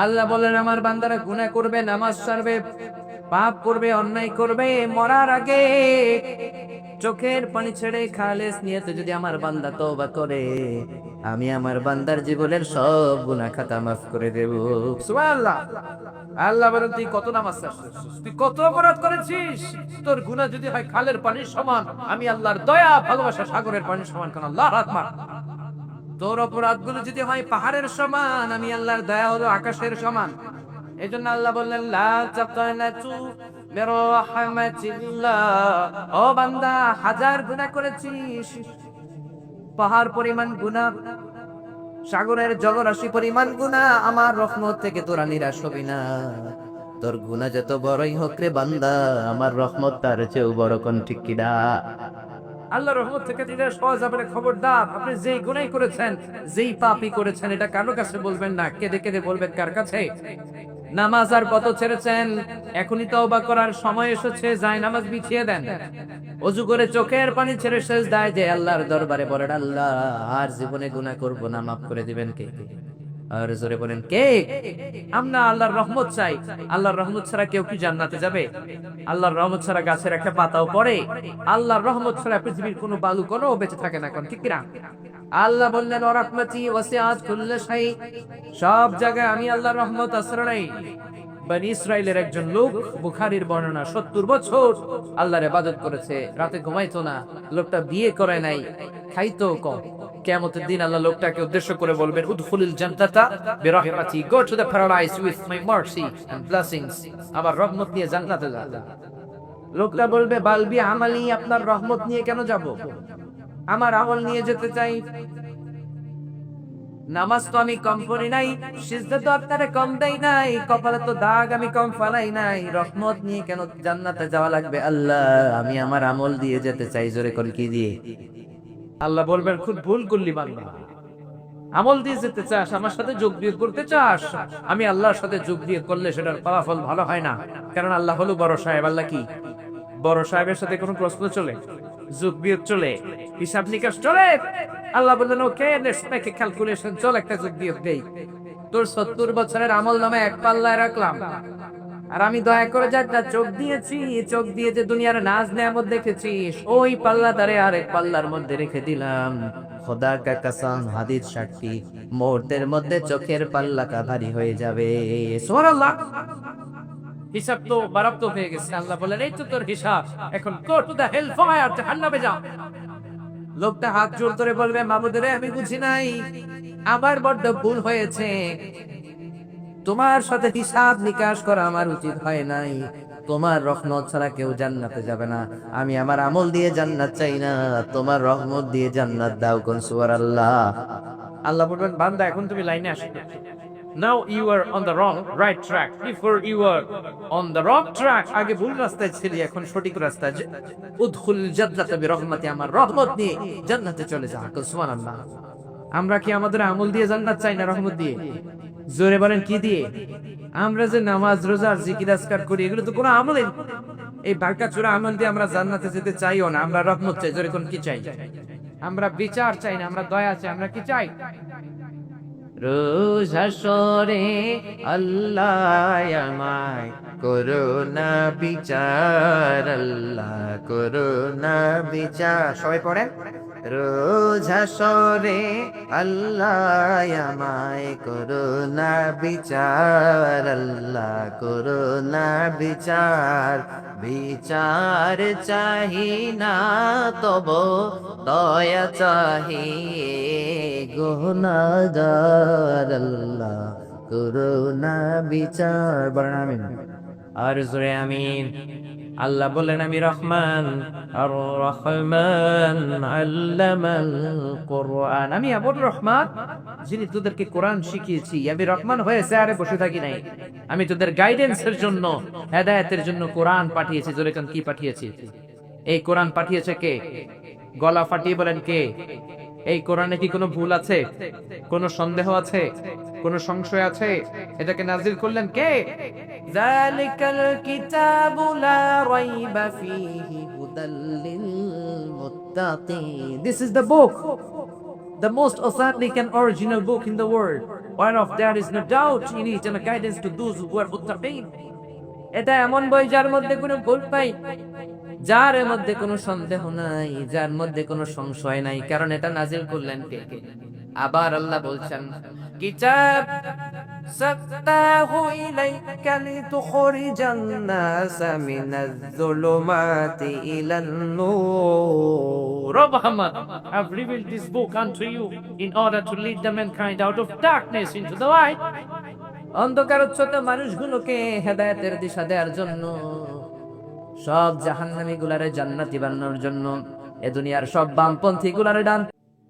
আল্লাহ বলেন আমার বান্দারা গুনাহ করবে, নামাজ ছাড়বে, পাপ করবে, অন্যায় করবে, মরার আগে চোখের পানি ছেড়ে খালেস নিয়তে যদি আমার বান্দা তওবা করে, আমি আমার বান্দার জীবনের সব গুনাহ খাতা মাফ করে দেব। সুবহানাল্লাহ। আল্লাহ বলেন তুই কত নামাজ ছাড়ছিস, তুই কত অপরাধ করেছিস, তোর গুনাহ যদি হয় খালের পানির সমান, আমি আল্লাহর দয়া ভালোবাসা সাগরের পানির সমান, কারণ আল্লাহর আকবার। তোর অপরাধগুলো যদি হয় পাহাড়ের সমান, আমি আল্লাহর দয়া হলো আকাশের সমান। এজন্য আল্লাহ বললেন লা তাকানাতু বিরহমাতিল্লাহ। ও বান্দা, হাজার গুনাহ করেছিস, পাহাড় পরিমাণ গুনাহ, সাগরের জলরাশি পরিমাণ গুনাহ, আমার রহমত থেকে তোরা নিরাশ হবি না। তোর গুনাহ যত বড়ই হোক রে বান্দা, আমার রহমত তার চেয়েও বড়, কোন ঠিক কিনা? আল্লাহর রহমত থেকে নিরাশ হওয়া যাবে না। খবরদার, আপনি যেই গুনাহ করেছেন, যেই পাপই করেছেন, এটা কারো কাছে বলবেন না, কেঁদে কেঁদে বলবেন কার কাছে? নামাজ আর কত ছেড়েছেন, এখনই তওবা করার সময় এসেছে, যায় নামাজ বিছিয়ে দেন, ওযু করে চোখের পানি ছেড়ে সিজদায় যে আল্লাহর দরবারে বলেন আল্লাহ আর জীবনে গুনাহ করব না, মাফ করে দিবেন কে? আর জোরে বলেন কে? আমরা আল্লাহর রহমত চাই। আল্লাহর রহমত ছাড়া কেউ কি জান্নাতে যাবে? আল্লাহর রহমত ছাড়া গাছের একটা পাতাও পড়ে? আল্লাহর রহমত ছাড়া পৃথিবীর কোনো বালু কোনো বেঁচে থাকে না, কোন ঠিক কিনা? আল্লাহ বললেন ওয়া রাহমাতি ওয়াসিআত কুল্লা শাই, সব জায়গায় আমি আল্লাহর রহমত আশ্রয়। বনি ইসরাইলের একজন লোক, বুখারীর বর্ণনা, 70 বছর আল্লাহর ইবাদত করেছে, রাতে ঘুমাইতো না, লোকটা বিয়ে করে নাই, খাইতো কম। কিয়ামতের দিন আল্লাহ লোকটাকে উদ্দেশ্য করে বলবেন উদখুলুল জান্নাতা বিরাহমাতি, go to the paradise with my mercy and blessings, আমার রহমত নিয়ে জান্নাতে যা। লোকটা বলবে বালবি আমালি, আপনার রহমত নিয়ে কেন যাব? আমার আমল নিয়ে যেতে চাই। নামাজ তো আমি কম পড়ি নাই, সিজদা তো আপনারে কম দেই নাই, কপালে তো দাগ আমি কম ফালাই নাই, রহমত নিয়ে কেন জান্নাতে যাওয়া লাগবে? আল্লাহ, আমি আমার আমল দিয়ে যেতে চাই। জোরে করে কি দিয়ে? আল্লাহ বলবেন খুব ভুল করলি বান্দা, আমল দিয়ে যেতে চাস, আমার সাথে যোগ বিয়োগ করতে চাস, আমি আল্লাহর সাথে যোগ বিয়োগ করলে সেটার ফলাফল ভালো হয় না, কারণ আল্লাহ হলো বড় সাহেব। আল্লাহ কি? বড় সাহেবের সাথে কোনো প্রশ্ন চলে? যোগ বিয়োগ চলে? হিসাব নিকাশ চলে? আল্লাহ বললেন ওকে, লেটস মেক এ ক্যালকুলেশন, চল একটা যোগ বিয়োগ দেই। তোর 70 বছরের আমল নামে এক পাল্লায় রাখলাম, আর আমি দয়া করে যাটা চোখ দিয়েছি, চোখ দিয়ে যে দুনিয়ার নাজ নেয়ামত দেখেছিস, ওই পাল্লাটারে আরেক পাল্লার মধ্যে রেখে দিলাম। খোদা কা কসম, হাদিস সাক্ষী, মুহূর্তের মধ্যে চোখের পাল্লাটা ভারী হয়ে যাবে। সুবহানাল্লাহ। হিসাব তো বারাপ্ত হয়ে গেছে। আল্লাহ বলেন এই তো তোর হিসাব, এখন go to the hell fire, জাহান্নামে যা। লোকটা হাত জোর করে বলবে মাবুদ রে, আমি বুঝি নাই, আমার বড্ড ভুল হয়েছে, তোমার সাথে হিসাব নিকাশ করা আমার উচিত হয় নাই, তোমার রহমত ছাড়া কেউ জান্নাতে যাবে না, আমি আমার আমল দিয়ে জান্নাত চাই না, তোমার রহমত দিয়ে জান্নাত দাও। কোন সুবহানাল্লাহ। আল্লাহ বলবেন বান্দা এখন তুমি লাইনে আসো, now you are on the wrong right track, before you were on the wrong track, আগে ভুল রাস্তায় ছিলি, এখন সঠিক রাস্তায়। উদখুল জান্নাতা বিরহমাতি, আমার রহমত নিয়ে জান্নাতে চলে যা। সুবহানাল্লাহ। আমরা কি আমাদের আমল দিয়ে জান্নাত চাই না রহমত দিয়ে? জোরে বলেন কি দিয়ে? আমরা যে নামাজ রোজা জিকির আজকার করি, এগুলো তো কোনো আমলই না। এই ভাঙাচোরা আমল দিয়ে আমরা জান্নাতে যেতে চাইও না, আমরা রহমত চাই। জোরে কোন কি চাই? আমরা বিচার চাই না, আমরা দয়া চাই। আমরা কি চাই? রোজ হাসরে আল্লাহ আমায় করুণা বিচার, আল্লাহ করুণা বিচার। সবাই পড়েন রোজ হাসরে আল্লাহ আমায় করুণা বিচার, আল্লাহ করুণা বিচার। বিচার চাহি না তব দয়া চাহি, গুনাহগার আল্লাহ করুণা বিচার। বলেন আমিন। আর জোরে আমিন। আল্লাহ বলেন আমি রহমান, আর রহমান আল্লামাল কোরআন, আমি আবুর রহমান যিনি তোদেরকে কোরআন শিখিয়েছি। আমি রহমান হয়ে চেয়ারে বসে থাকি নাই, আমি তোদের গাইডেন্সের জন্য, হেদায়েতের জন্য কোরআন পাঠিয়েছি। জোরে কোন কি পাঠিয়েছি? এই কোরআন পাঠিয়েছে কে? গলা ফাটিয়ে বলেন কে? এই কোরআনে কি কোনো ভুল আছে? কোনো সন্দেহ আছে? কোনো সংশয় আছে? এটাকে নাজিল করলেন কে? যালিকাল কিতাবু লা রাইবা ফীহি হুদাল লিল মুত্তাকিন। This is the book, the most authentic and original book in the world. whereof there is no doubt in it and a guidance to those who are muttaqin. এটা এমন বই যার মধ্যে কোনো ভুল নাই, যার মধ্যে কোনো সন্দেহ নাই, যার মধ্যে কোনো সংশয় নাই, কারণ এটা নাজিল করলেন কে? আবার আল্লাহ বলছেন কিতাব সাত্তাহু ইলাইকা লিতুখরিজান NASA Minaj যুলুমাতি ইলান Noor. Muhammad, I've revealed this book unto you in order to lead the mankind out of darkness into the light. অন্ধকারচ্যুত মানুষগুলোকে হেদায়েতের দিশা দেওয়ার জন্য, সব জাহান্নামী গুলারে জান্নাতি বানানোর জন্য, এ দুনিয়ার সব বামপন্থী গুলারে ডান।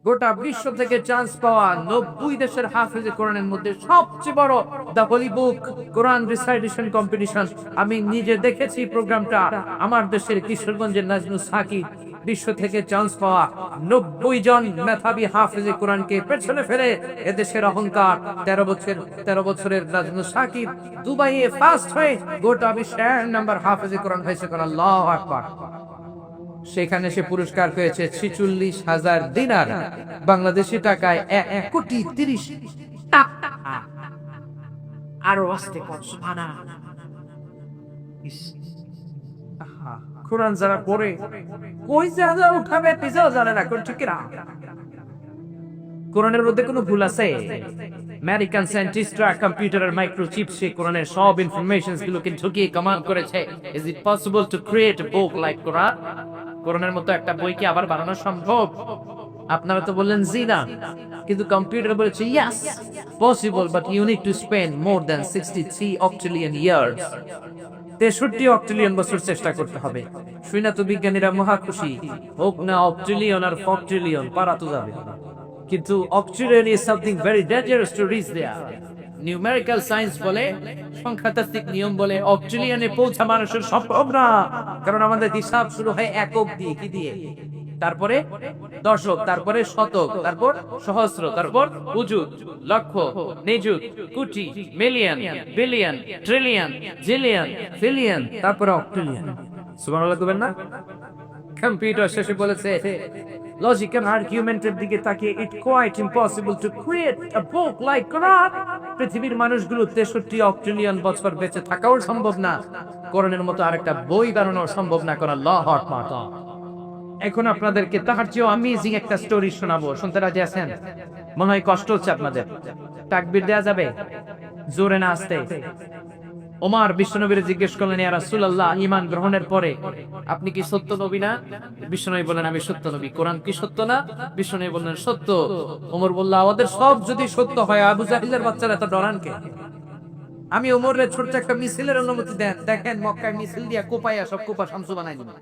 গোটা বিশ্ব থেকে চান্স পাওয়া 90 দেশের হাফেজে কোরআনের মধ্যে সবচেয়ে বড় the holy book Quran recitation competition. আমি নিজে দেখেছি প্রোগ্রামটা। আমার দেশের কিশোরগঞ্জের নাজমুস সাকিব বিশ্ব থেকে চান্স পাওয়া 90 জন মেধাবী হাফেজে কোরআনকে পেছনে ফেলে এদেশের অহংকার 13 বছরের নাজমুস সাকিব দুবাইয়ে ফার্স্ট হয়ে গোটা বিশ্বের নাম্বার হাফেজে কোরআন হয়েছে। আল্লাহু আকবার। সেখানে সে পুরস্কার পেয়েছে 46,000 দিনার, বাংলাদেশি টাকায় 1,30,00,000 টাকা। আরো আসতে কত সুবহানাল্লাহ। কোরআন যারা পড়ে কই জায়গা উঠাবে পিছাও জানে না, কোন ঠিক না। কোরআনের মধ্যে কোনো ভুল আছে? আমেরিকান সায়েন্টিস্টরা কম্পিউটার আর মাইক্রোচিপ সে কোরআনের সব ইনফরমেশনস গুলোকে ঢুকিয়ে কামাল করেছে। Is it possible to create a book like Quran? কোরআনের মতো একটা বই কি আবার বানানো সম্ভব? আপনারা তো বললেন জি না, কিন্তু কম্পিউটার বলেছে yes possible, but you need to spend more than 63 octillion years. 63 octillion বছর চেষ্টা করতে হবে। শুনে তো বিজ্ঞানীরা মহা খুশি, হোক না অক্টিলিয়ন আর ফক্টিলিয়ন, পারা তো যাবে। কিন্তু octillion is something very dangerous to reach there. Numerical science বলে, সংখ্যাতাত্ত্বিক নিয়ম বলে অক্টিলিয়নে পৌঁছা মানুষের সম্ভব না, কারণ আমাদের হিসাব শুরু হয় একক দিয়ে, কি দিয়ে? তারপরে দশক, তারপরে শতক, তারপর সহস্র, তারপর উজুত, লক্ষ, নিযুত, কোটি, million, billion, trillion, zillion, pillion, তারপরে অক্টিলিয়ন। সুবহানাল্লাহ কইবেন না? কম্পিউটার শেষে বলেছে লজিক্যাল আর্গুমেন্টের দিকে তাকিয়ে it quite impossible to create a book like Quran. পৃথিবীর মানুষগুলো 63 অক্টিলিয়ন বছর বেঁচে থাকাও সম্ভব না, কোরআনের মতো আরেকটা বই বানানো সম্ভব না। কোন আল্লাহু আকবার। এখন আপনাদেরকে তার চেয়েও অ্যামেজিং একটা স্টোরি শোনাবো, শুনতে রাজি আছেন? মনে হয় কষ্ট হচ্ছে আপনাদের। তাকবীর দেয়া যাবে? জোরে না আসতে? ওমর বিশ্বনবীরে জিজ্ঞেস করলেন, ইয়া রাসূলুল্লাহ, ঈমান গ্রহণের পরে আপনি কি সত্য নবী না? বিশ্বনবী বললেন, আমি সত্য নবী। কোরআন কি সত্য না? বিশ্বনবী বললেন, সত্য। ওমর বলল, আমাদের সব যদি সত্য হয়, আবু জাহিলের বাচ্চারা এত ডরান কে? আমি ওমরের ছোট্ট একটা মিছিলের অনুমতি দেন, দেখেন মক্কায় মিছিল দিয়া কোপাইয়া সব কোপা শামসু বানাই দিবেন।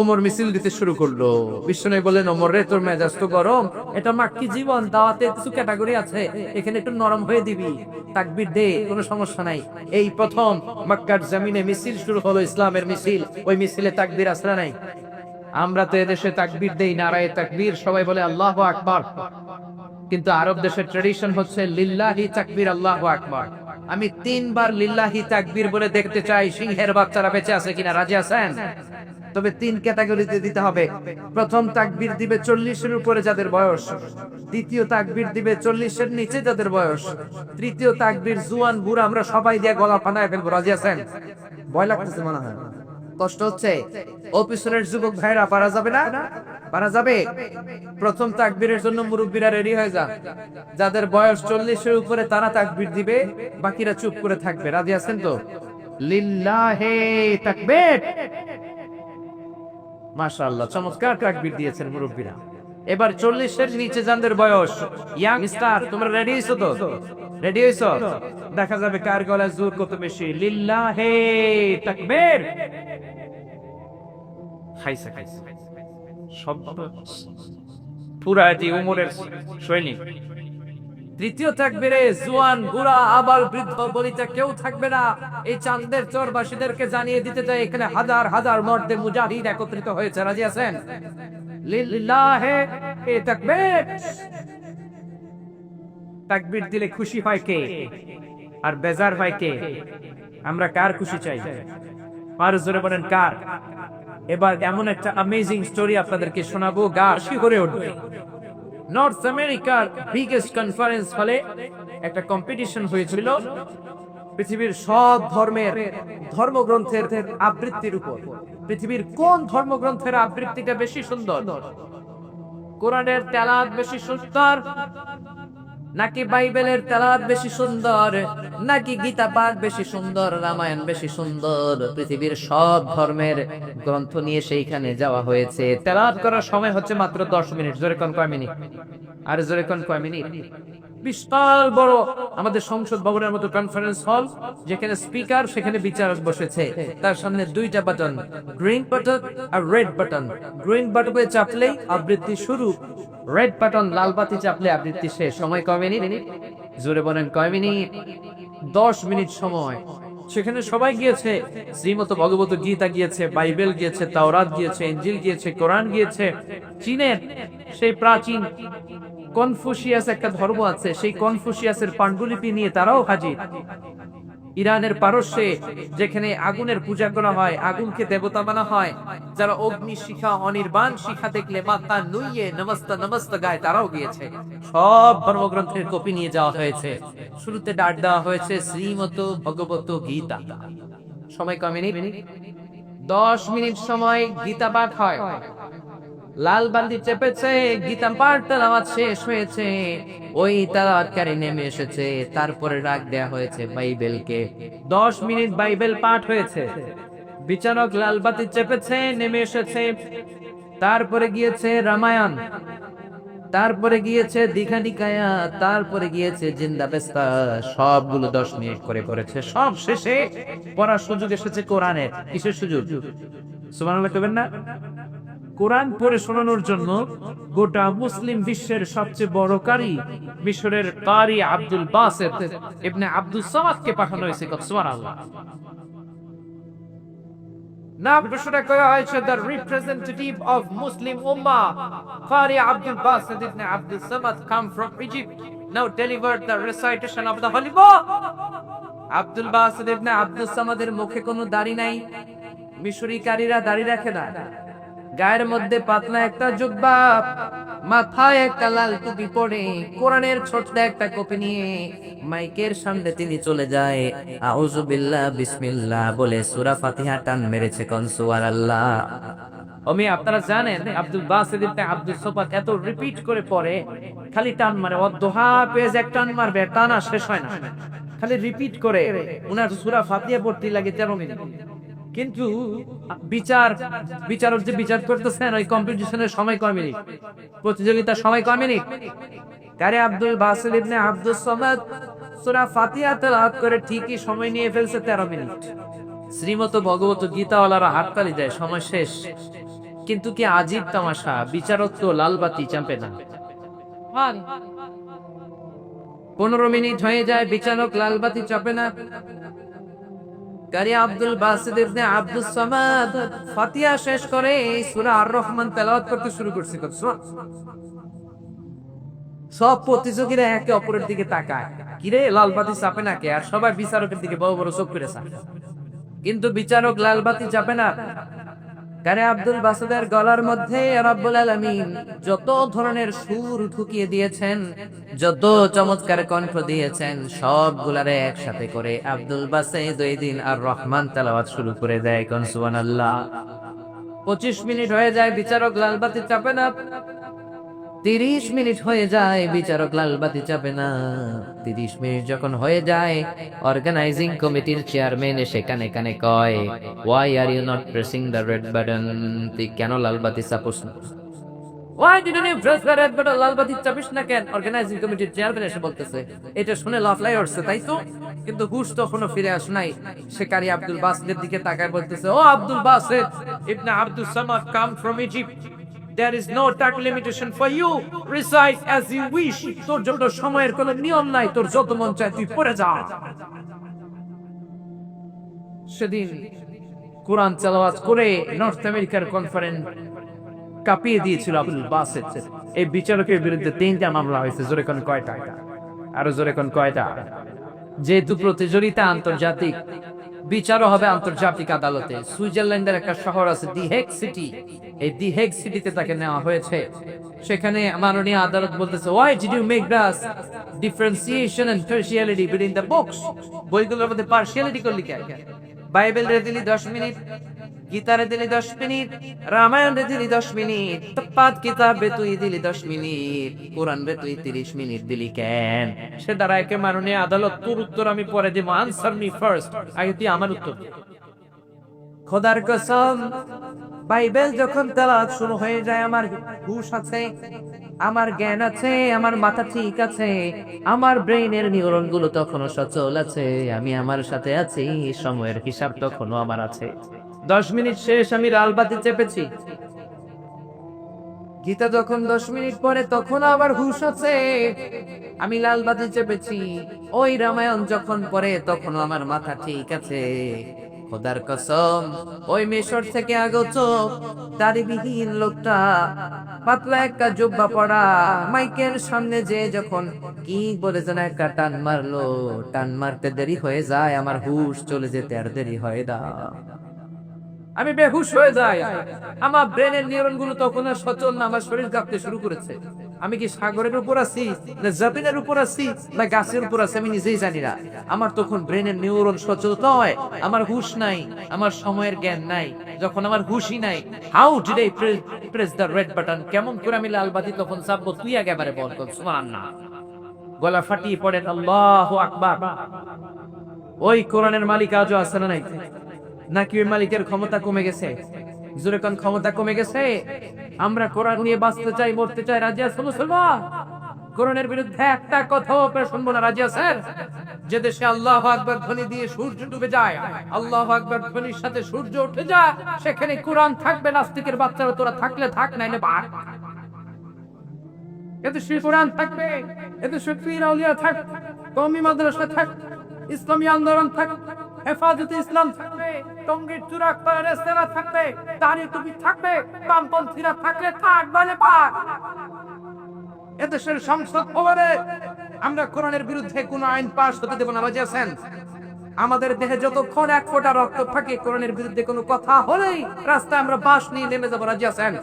ওমর মিছিল দিতে শুরু করলো। বিশ্বনবী বললেন, ওমর রে, তোর মেজাজ তো গরম, এটা মাক্কি জীবন, দাওয়াতে কিছু ক্যাটাগরি আছে, এখানে একটু নরম হয়ে দিবি, তাকবীর দে, কোনো সমস্যা নাই। এই প্রথম মক্কার জমিনে মিছিল শুরু হলো, ইসলামের মিছিল। ওই মিছিলে তাকবীর আসরা নাই। আমরা তো এদেশে তাকবীর দেই, নারায়ে তাকবীর, সবাই বলে আল্লাহু আকবার। কিন্তু আরব দেশের ট্র্যাডিশন হচ্ছে লিল্লাহি তাকবীর, আল্লাহু আকবার। আমি 3 বার লিল্লাহি তাকবীর বলে দেখতে চাই সিংহের বাচ্চারা বেঁচে আছে কিনা। রাজি আছেন? তবে 3 ক্যাটাগরিতে দিতে হবে। প্রথম তাকবীর দিবে 40-এর উপরে যাদের বয়স, দ্বিতীয় তাকবীর দিবে 40-এর নিচে যাদের বয়স, তৃতীয় তাকবীর জুয়ান বুড়া আমরা সবাই দিয়ে গলা ফানায় ফেলবো। রাজি আছেন? ভয় লাগতেছে মনে হয়, কষ্ট হচ্ছে। অফিসের যুবক ভাইরা পারা যাবে না? পারা যাবে। প্রথম তাকবীরের জন্য মুরব্বীরা রেডি হয়ে যান। যাদের বয়স 40-এর উপরে তারা তাকবীর দিবে, বাকিরা চুপ করে থাকবে। রাজি আছেন তো? লিল্লাহি তাকবীর। মাশাআল্লাহ, চমৎকার তাকবীর দিয়েছেন মুরব্বীরা। এবার 40-এর নিচে যাদের বয়স, ইয়াং স্টার, তোমরা রেডি হইছো তো? রেডি হইছো? দেখা যাবে কার গলায় জোর কত বেশি। লিল্লাহি তাকবীর। খাইছে সব পুরা দি উমরের সৈনিক। তৃতীয় তাকবীরে জোয়ান বুড়া আবার বৃদ্ধ বনিতা কেউ থাকবে না। এই চাঁদের চরবাসীদেরকে জানিয়ে দিতে চাই, এখানে হাজার হাজার মর্দে মুজাহিদ একত্রিত হয়েছে। রাজি আছেন? লিল্লাহি তাকবীর। তাকবীর দিলে খুশি হয় কে আর বেজার হয় কে? আমরা কার খুশি চাই? আর জোরে বলেন কার? এবার এমন একটা অ্যামেজিং স্টোরি আপনাদেরকে শোনাবো, গা শিহরে উঠবে। নর্থ আমেরিকার বিগেস্ট কনফারেন্স হলে একটা কম্পিটিশন হয়েছিল পৃথিবীর সব ধর্মের ধর্মগ্রন্থের আবৃত্তির উপর। পৃথিবীর কোন ধর্মগ্রন্থের আবৃত্তিটা বেশি সুন্দর? কোরআনের তেলাওয়াত বেশি সুন্দর, নাকি বাইবেলের তেলাওয়াত বেশি সুন্দর, নাকি গীতা পাঠ বেশি সুন্দর, রামায়ণ বেশি সুন্দর? পৃথিবীর সব ধর্মের গ্রন্থ নিয়ে সেইখানে যাওয়া হয়েছে। তেলাওয়াত করার সময় হচ্ছে মাত্র 10 মিনিট। জোরে কোন কয় মিনিট? আর জোরে কোন কয় মিনিট? বিশাল বড় আমাদের সংসদ ভবনের মতো কনফারেন্স হল, যেখানে স্পিকার, সেখানে বিচারক বসেছে, তার সামনে দুইটা বাটন, গ্রিন বাটন আর রেড বাটন। গ্রিন বাটনে চাপলেই আবৃত্তি শুরু, রেড বাটন লাল বাতি চাপলে আবৃত্তি শেষ। সময় কয় মিনিট? জোরে বলেন কয় মিনিট? 10 মিনিট সময়। সেখানে সবাই গিয়েছে, শ্রীমত ভগবত গীতা গিয়েছে, বাইবেল গিয়েছে, তাওরাত গিয়েছে, ইনজিল গিয়েছে, কোরআন গিয়েছে। চীনের সেই প্রাচীন কনফুসিয়াস একটা ধর্ম আছে, সেই কনফুসিয়াসের পাণ্ডুলিপি নিয়ে তারাও হাজির। ইরানের পারস্যে যেখানে আগুনের পূজা করা হয়, আগুনকে দেবতা মানা হয়, যারা অগ্নি শিখা, অনির্বাণ শিখা দেখলে মাথা নুইয়ে নমস্ত নমস্ত গায়, তারাও গিয়েছে। সব ধর্মগ্রন্থের কপি নিয়ে যাওয়া হয়েছে। শুরুতে ডাক দেওয়া হয়েছে শ্রীমত ভগবত গীতা। সময় কয় মিনিট? 10 মিনিট সময় গীতা পাঠ হয়। লাল বান্দি চেপেছে, গীতা পাঠ তেলাওয়াত শেষ হয়েছে, ওই তেলাওয়াতকারী নেমে এসেছে, তারপরে ডাক দেয়া হয়েছে বাইবেলকে। 10 মিনিট বাইবেল পাঠ হয়েছে, বিচারক লাল বাতি চেপেছে, নেমে এসেছে, তারপরে গিয়েছে রামায়ণ, তারপরে গিয়েছে দীঘা নিকায়া, তারপরে গিয়েছে জিন্দাবেস্তা, সবগুলো 10 মিনিট করে পড়েছে। সব শেষে পড়ার সুযোগ এসেছে কোরআনের। কিসের সুযোগ? সুবহানাল্লাহ কইবেন না? কোরআন পড়ে শোনানোর জন্য গোটা মুসলিম বিশ্বের সবচেয়ে বড় কারি, মিশরের কারি আব্দুল বাসেত ইবনে আব্দুস সামাদকে পাঠানো হয়েছে। সুবহানাল্লাহ। নাম ঘোষণা করা হয়েছে দ্য রিপ্রেজেন্টেটিভ অফ মুসলিম উম্মাহ Qari Abdul Basit ibn Abdus Samad come from Egypt, now delivered the recitation of the holy book. Abdul Basit ibn Abdus সামাদের মুখে কোনো দাড়ি নাই। মিশরি কারীরা দাড়ি রাখে না। গায়ের মধ্যে পাতলা একটা জুব্বা, মাথায় একটা লাল টুপি পরে, কোরআনের ছোট্ট একটা কপি নিয়ে মাইকের সামনে তিনি চলে যায়। আউযু বিল্লাহ বিসমিল্লাহ বলে সূরা ফাতিহা টান মেরেছে। কোন সুবহানাল্লাহ। আপনারা জানেন Abdul Basit ibn Abdus Samad এত রিপিট করে পড়ে, খালি টান মারে। অদ্দোহা পেজ এক টান মারবে, টানা শেষ হয় না, খালি রিপিট করে। উনার সূরা ফাতিহা পড়তে লাগে 13 মিনিট। কিন্তু বিচারক যে বিচার করতেছেন, ওই কম্পিটিশনের সময় কয় মিনিট? প্রতিযোগিতার সময় কয় মিনিট? কারি Abdul Basit ibn Abdus Samad সূরা ফাতিহা তেলাওয়াত করে ঠিকই সময় নিয়ে ফেলছে 13 মিনিট। শ্রীমত ভগবত গীতাওয়ালারা হাততালি দেয়, সময় শেষ। কিন্তু কি আজীব তামাশা, বিচারক তো লাল বাতি চাপে না। 15 মিনিট হয়ে যায়, বিচারক লাল বাতি চাপে না। কারি Abdul Basit ibn Abdus Samad ফাতিহা শেষ করে সূরা আর রহমান তেলাওয়াত করতে শুরু করছে। সব প্রতিযোগীরা একে অপরের দিকে তাকায়, কিরে লাল বাতি চাপে না কে? আর সবাই বিচারকের দিকে বড় বড় চোখ করে চায়, কিন্তু বিচারক লাল বাতি চাপে না। কারি আব্দুল বাসেতের গলার মধ্যে রব্বুল আলামিন যত ধরনের সুর ঢুকিয়ে দিয়েছেন, যত চমৎকার কণ্ঠ দিয়েছেন, সবগুলারে একসাথে করে আব্দুল বাসেত ওই দিন আর রহমান তেলাওয়াত শুরু করে দেয়। কোন সুবহানাল্লাহ। 25 মিনিট হয়ে যায়, বিচারক লাল বাতি চাপে না। 30 মিনিট হয়ে যায়, বিচারক লাল বাতি চাপে না। 30 মিনিট যখন হয়ে যায়, অর্গানাইজিং কমিটির চেয়ারম্যান এসে কানে কানে কয়, why are you not pressing the red button? তুই কেন লাল বাতি চাপোস না? Why didn't you press the red button? লাল বাতি চাপিস না কেন? অর্গানাইজিং কমিটির চেয়ারম্যান এসে বলতেছে। এটা শুনে লাফলাই উঠছে, তাই তো? কিন্তু হুশ তখনো ফিরে আসে নাই। সে কারি আব্দুল বাসেতের দিকে তাকায় বলতেছে, O Abdul Basit ibn Abdus Samad, come from Egypt, there is no time limitation for you, recite as you wish. তোর জন্য সময়ের কোনো নিয়ম নাই, তোর যত মন চায় তুই পড়ে যা। সেদিন কোরআন তেলাওয়াত করে নর্থ আমেরিকার কনফারেন্স কাঁপিয়ে দিয়েছিল আব্দুল বাসেত। এই বিচারকের বিরুদ্ধে 3টা মামলা হয়েছে। জোরে কোন কয়টা? আরো জোরে কোন কয়টা? যেহেতু প্রতিযোগিতা আন্তর্জাতিক, বিচারও হবে আন্তর্জাতিক আদালতে। সুইজারল্যান্ডের একটা শহর আছে দি হেগ সিটি, এই দি হেগ সিটিতে তাকে নেওয়া হয়েছে। সেখানে মাননীয় আদালত বলতেছে, why did you make the differentiation and partiality between the books? বইগুলোর মধ্যে পার্সিয়ালিটি করলি কেন? বাইবেলের দিলি 10 মিনিট, গীতারে দিলি 10 মিনিট, রামায়ণে দিলি 10 মিনিট, তপাত কিতাবে তুই দিলি 10 মিনিট, কোরআনে তুই 30 মিনিট দিলি কেন? সে দ্বারা একে মাননীয় আদালত, তোর উত্তর আমি পরে দেব, আনসার মি ফার্স্ট, আগে তুই আমার উত্তর দে। খোদার কসম, বাইবেল যখন তেলাওয়াত শুরু হয়ে যায়, আমার হুঁশ আছে, আমার জ্ঞান আছে, আমার মাথা ঠিক আছে, আমার ব্রেইনের নিউরন গুলো তখনও সচল আছে, আমি আমার সাথে আছি, সময়ের হিসাব তখনও আমার আছে। 10 মিনিট শেষ, আমি লালবাতি চেপেছি। গীতা যখন 10 মিনিট পরে, তখন আবার হুঁশ আছে, আমি লালবাতি চেপেছি। ওই রামায়ণ যখন পরে, তখনও আমার মাথা ঠিক আছে। খোদার কসম, ওই মিশর থেকে আগত দাড়িবিহীন লোকটা, পাতলা একটা জুব্বা পরা, মাইকের সামনে যে যখন কি বলে যেন একটা টান মারলো, টান মারতে দেরি হয়ে যায়, আমার হুঁশ চলে যেতে আর দেরি হয় না, আমি বেহুশ হয়ে যাই। আমার ব্রেনের নিউরন গুলো তখন আর সচল না, আমার শরীর কাঁপতে শুরু করেছে। আমি কি সাগরের উপর আছি, না জামিনের উপর আছি, না গাছের উপর আছি, আমি নিজেই জানি না। আমার তখন ব্রেনের নিউরন সচল নয়, আমার হুঁশ নাই, আমার সময়ের জ্ঞান নাই। যখন আমার হুঁশই নাই, how did I press the red button? কেমন করে আমি লাল বাতি তখন চাপবো? তুই একেবারে বল, সুবহানাল্লাহ। গলা ফাটিয়ে পড়েন আল্লাহু আকবার। ওই কোরআনের মালিক আজও আছে না নাই? নাকি ওই মালিকের ক্ষমতা কমে গেছে? জোরে কোন ক্ষমতা কমে গেছে? আমরা কোরআন নিয়ে বাঁচতে চাই, মরতে চাই, রাজি আছেন মুসলমান? কোরআনের বিরুদ্ধে একটা কথাও আপনারা শুনবো না, রাজি আছেন? যে দেশে আল্লাহু আকবার ধ্বনি দিয়ে সূর্য ডুবে যায়, আল্লাহু আকবার ধ্বনির সাথে সূর্য উঠে যায়, সেখানে কোরআন থাকবে, নাস্তিকের বাচ্চারা তোরা থাকলে থাক, নাইলে ভাগ। এদেশে কোরআন থাকবে, এদেশে পীর আউলিয়া থাক, কওমি মাদ্রাসা থাক, ইসলামী আন্দোলন থাক, হেফাজতে ইসলাম থাকবে, টঙ্গীর চূড়া রেস্তেরা থাকবে, দাঁড়িয়ে টুপি থাকবে, বামপন্থীরা থাকলে থাক, বলে পাক। এদেশের সংসদ ভবনে আমরা কোরআনের বিরুদ্ধে কোন আইন পাস হতে দেব না, রাজি আছেন? আমাদের দেহে যতক্ষণ এক ফোঁটা রক্ত থাকে, কোরআনের বিরুদ্ধে কোনো কথা হলেই রাস্তায় আমরা বাঁশ নিয়ে নেমে যাবো, রাজি আছেন?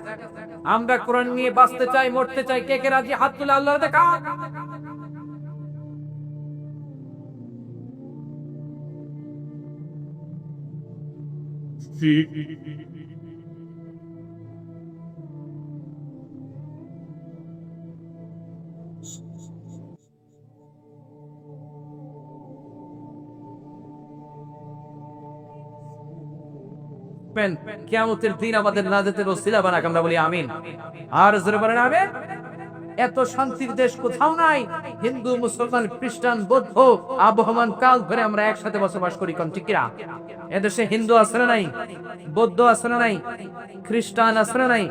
আমরা কোরআন নিয়ে বাঁচতে চাই, মরতে চাই, কে কে রাজি? হাত তুলে আল্লাহর দেখা। কিয়ামতের দিন আমাদের নাজাতের ওসিলা বানাক, আমরা বলি আমিন। আর জোরে বলেন আমিন। এত শান্তির দেশ কোথাও নাই। হিন্দু, মুসলমান, খ্রিস্টান, বৌদ্ধ আবহমান কাল ধরে আমরা একসাথে বসবাস করি, কোন ঠিক কিনা? এদেশে হিন্দু আছে না নাই? বৌদ্ধ আছে না নাই? খ্রিস্টান আছে না নাই?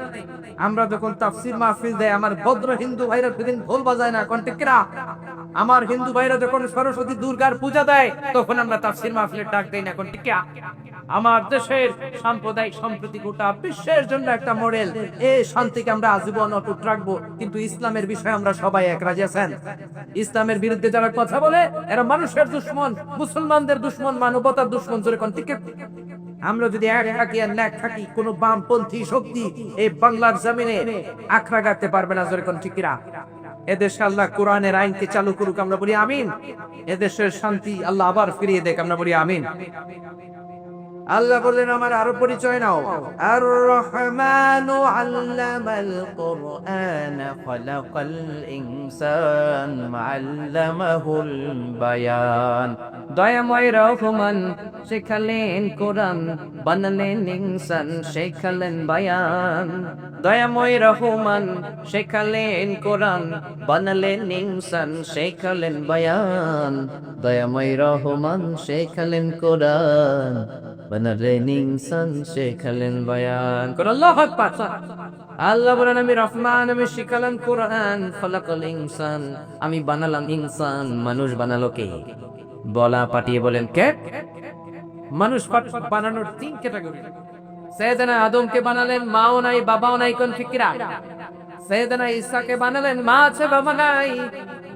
আমরা যখন তাফসীর মাহফিল দেয়, আমার ভদ্র হিন্দু ভাইরা সেদিন ঢোল বাজায় না, কোন ঠিক কিনা? আমার হিন্দু ভাইরা যখন সরস্বতী দুর্গার পূজা দেয়, তখন আমরা তাফসীর মাহফিলের ডাক দেই না, কোন ঠিক কিনা? আমার দেশের সাম্প্রদায়িক সম্প্রীতি গোটা বিশ্বের জন্য একটা মডেল। এই শান্তিকে আমরা আজীবন অটুট রাখবো, কিন্তু ইসলামের বিষয়ে আমরা সবাই এক, রাজি আছেন? ইসলামের বিরুদ্ধে যারা কথা বলে, এরা মানুষের দুশ্মন, মুসলমানদের দুশ্মন, মানবতার দুশ্মন, জোরে কোন ঠিক? আমরা যদি এক থাকি আর এক থাকি, কোন বামপন্থী শক্তি এই বাংলার জমিনে আখড়া গাড়তে পারবে না, জোরে কোন ঠিক কিনা? এদেশে আল্লাহ কোরআনের আইনকে চালু করুক, আমরা বলি আমিন। এদেশের শান্তি আল্লাহ আবার ফিরিয়ে দেখ, আমরা বলি আমিন। আল্লাহ বললেন, আমার আরো পরিচয় নাও। আর রহমানু আল্লামাল কুরআন খালাকাল ইনসান আল্লামাহুল বায়ান। দয়াময় রহমান শেখালেন কোরআন, বানালেন ইনসান, শেখালেন বায়ান। দয়াময় রহমান শেখালেন কোরআন, বানালেন ইনসান, শেখালেন বায়ান। দয়াময় রহমান শেখালেন কোরআন, বানালেন ইনসান, শেখালেন বায়ান। আল্লাহু আকবার। আল্লাহ বলেন, আমি রহমান, আমি শিখালাম কোরআন, খলাকাল ইনসান, আমি বানালাম ইনসান। মানুষ বানালো কে? বলা পাঠিয়ে বলেন কে? মানুষ বানানোর তিন ক্যাটাগরি। সাইয়েদনা আদমকে বানালেন, মাও নাই, বাবাও নাই, কোন ফিকরা? সাইয়েদনা ঈসাকে বানালেন, মা আছে, বাবা নাই।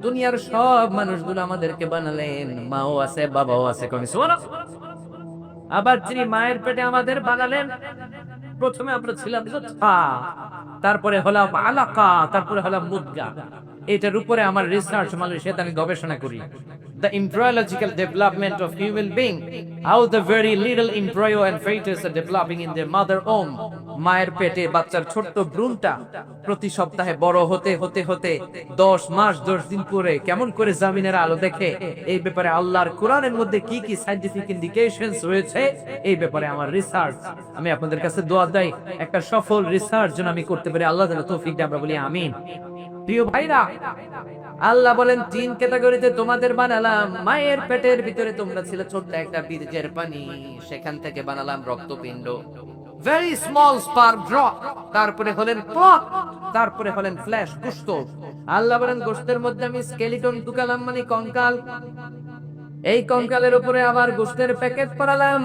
দুনিয়ার সব মানুষগুলো আমাদেরকে বানালেন, মাও আছে, বাবাও আছে, কোন সুবহানাল্লাহ। আবার যিনি মায়ের পেটে আমাদের বানালেন, প্রথমে আমরা ছিলাম লুৎফা, তারপরে হলাম আলাকা, তারপরে হলাম মুদগা। এটার উপরে আমার রিসার্চ মালয়েশিয়াতে আমি গবেষণা করি। The embryological development of human being, how the very little embryo and fetus are developing in their mother womb. মায়ের পেটে বাচ্চার ছোট্ট ভ্রূণটা প্রতি সপ্তাহে বড় হতে হতে হতে 10 মাস 10 দিন পরে কেমন করে জামিনের আলো দেখে, এই ব্যাপারে আল্লাহর কোরআনের মধ্যে কি কি সায়েন্টিফিক ইন্ডিকেশনস রয়েছে, এই ব্যাপারে আমার রিসার্চ। আমি আপনাদের কাছে দোয়া দেই একটা সফল রিসার্চ যেন আমি করতে পারি। আল্লাহ যেন তৌফিক দেয়, আমরা বলি আমিন। প্রিয় ভাইরা, আল্লাহ বলেন 3 ক্যাটাগরিতে তোমাদের বানালাম। মায়ের পেটের ভিতরে তোমরা ছিল ছোট্ট একটা বীর্যের পানি, সেখান থেকে বানালাম রক্তপিণ্ড, ভেরি স্মল স্পার্ম ড্রপ, তারপরে হলেন ক্লট, তারপরে হলেন ফ্লেশ, গোশত। আল্লাহ বলেন গোশতের মধ্যে আমি স্কেলিটন ঢুকালাম, মানে কঙ্কাল। এই কঙ্কালের উপরে আবার গোশতের প্যাকেট পরালাম,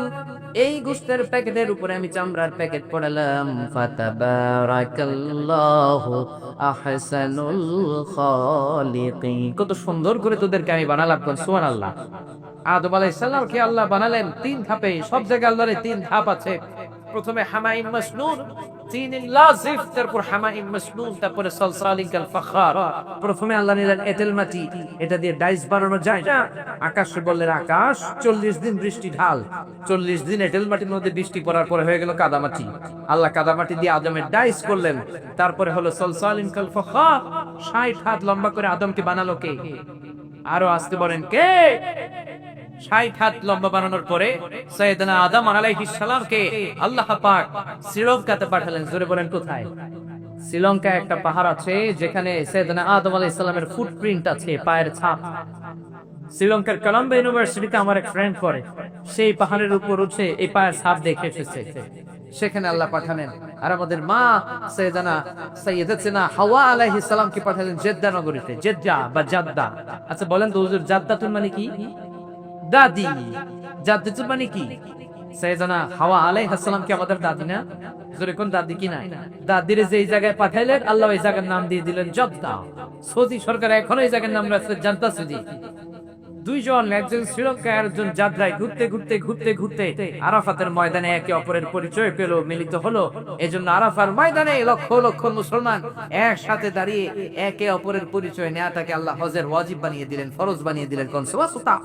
এই গোশতের প্যাকেটের উপরে আমি চামড়ার প্যাকেট পরালাম। ফাতাবারাকাল্লাহু আহসানুল খালিকিন। কত সুন্দর করে তোদেরকে আমি বানালাম, সুবহানাল্লাহ। আদম আলাইহিস সালামকে আল্লাহ বানালেন 3 ধাপে। সব জায়গায় আল্লাহর 3 ধাপ আছে। প্রথমে হামাইম মাসনুন, তিনিন লাজিফ, তারপর হামাইম মাসনুন, তারপরে সালসালিন কাল ফাখার। প্রথমে আল্লাহ নিলেন এঁটেল মাটি, এটা দিয়ে ডাইস বানানো যায় না। আকাশে বললেন আকাশ, 40 দিন বৃষ্টি ঢাল। 40 দিন এঁটেল মাটির মধ্যে বৃষ্টি পড়ার পরে হয়ে গেল কাদামাটি। আল্লাহ কাদামাটি দিয়ে আদমের ডাইস করলেন। তারপরে হলো সালসালিন কাল ফাখার, 60 হাত লম্বা করে আদমকে বানালো কে? আরো আসতে বলেন কে? 60 হাত লম্বা বানানোর পরে সাইয়েদনা আদম আলাইহিস সালামকে আল্লাহ পাক শ্রীলঙ্কাতে পাঠালেন। জোরে বলেন কোথায়? শ্রীলঙ্কা একটা পাহাড় আছে যেখানে সাইয়েদনা আদম আলাইহিস সালামের ফুটপ্রিন্ট আছে, পায়ের ছাপ। শ্রীলঙ্কার কলম্বো ইউনিভার্সিটিতে আমার এক ফ্রেন্ড পড়ে, সেই পাহাড়ের উপর উঠে এই পায়ের ছাপ দেখে এসেছে। সেখানে আল্লাহ পাঠালেন। আর আমাদের মা সাইয়েদাতুনা হাওয়া আলাইহিস সালামকে পাঠালেন জেদ্দা নগরীতে, জেদ্দা বা জাদ্দা। আচ্ছা বলেন তো হুজুর, জাদ্দাতুন মানে কি? দাদি। জাদ্দাতুন মানে কি? সাইয়েদানা হাওয়া আলাইহিস সালাম কি আমাদের দাদি না? জোরে কোন দাদি কি না? দাদির যে এই জায়গায় পাঠাইলেন আল্লাহ ওই জায়গার নাম দিয়ে দিলেন জদ্দা। সৌদি সরকার এখন এই জায়গার নাম রাখছে জাদ্দা সৌদি। দুইজন, একজন শ্রীলঙ্কায় আর একজন জাদ্দায় ঘুরতে ঘুরতে ঘুরতে ঘুরতে আরাফাতের ময়দানে একে অপরের পরিচয় পেল, মিলিত হলো। এজন্য আরাফার ময়দানে লক্ষ লক্ষ মুসলমান একসাথে দাঁড়িয়ে একে অপরের পরিচয় নেওয়াটাকে আল্লাহ হজের ওয়াজিব বানিয়ে দিলেন, ফরজ বানিয়ে দিলেন। কোন সুবহানাল্লাহ।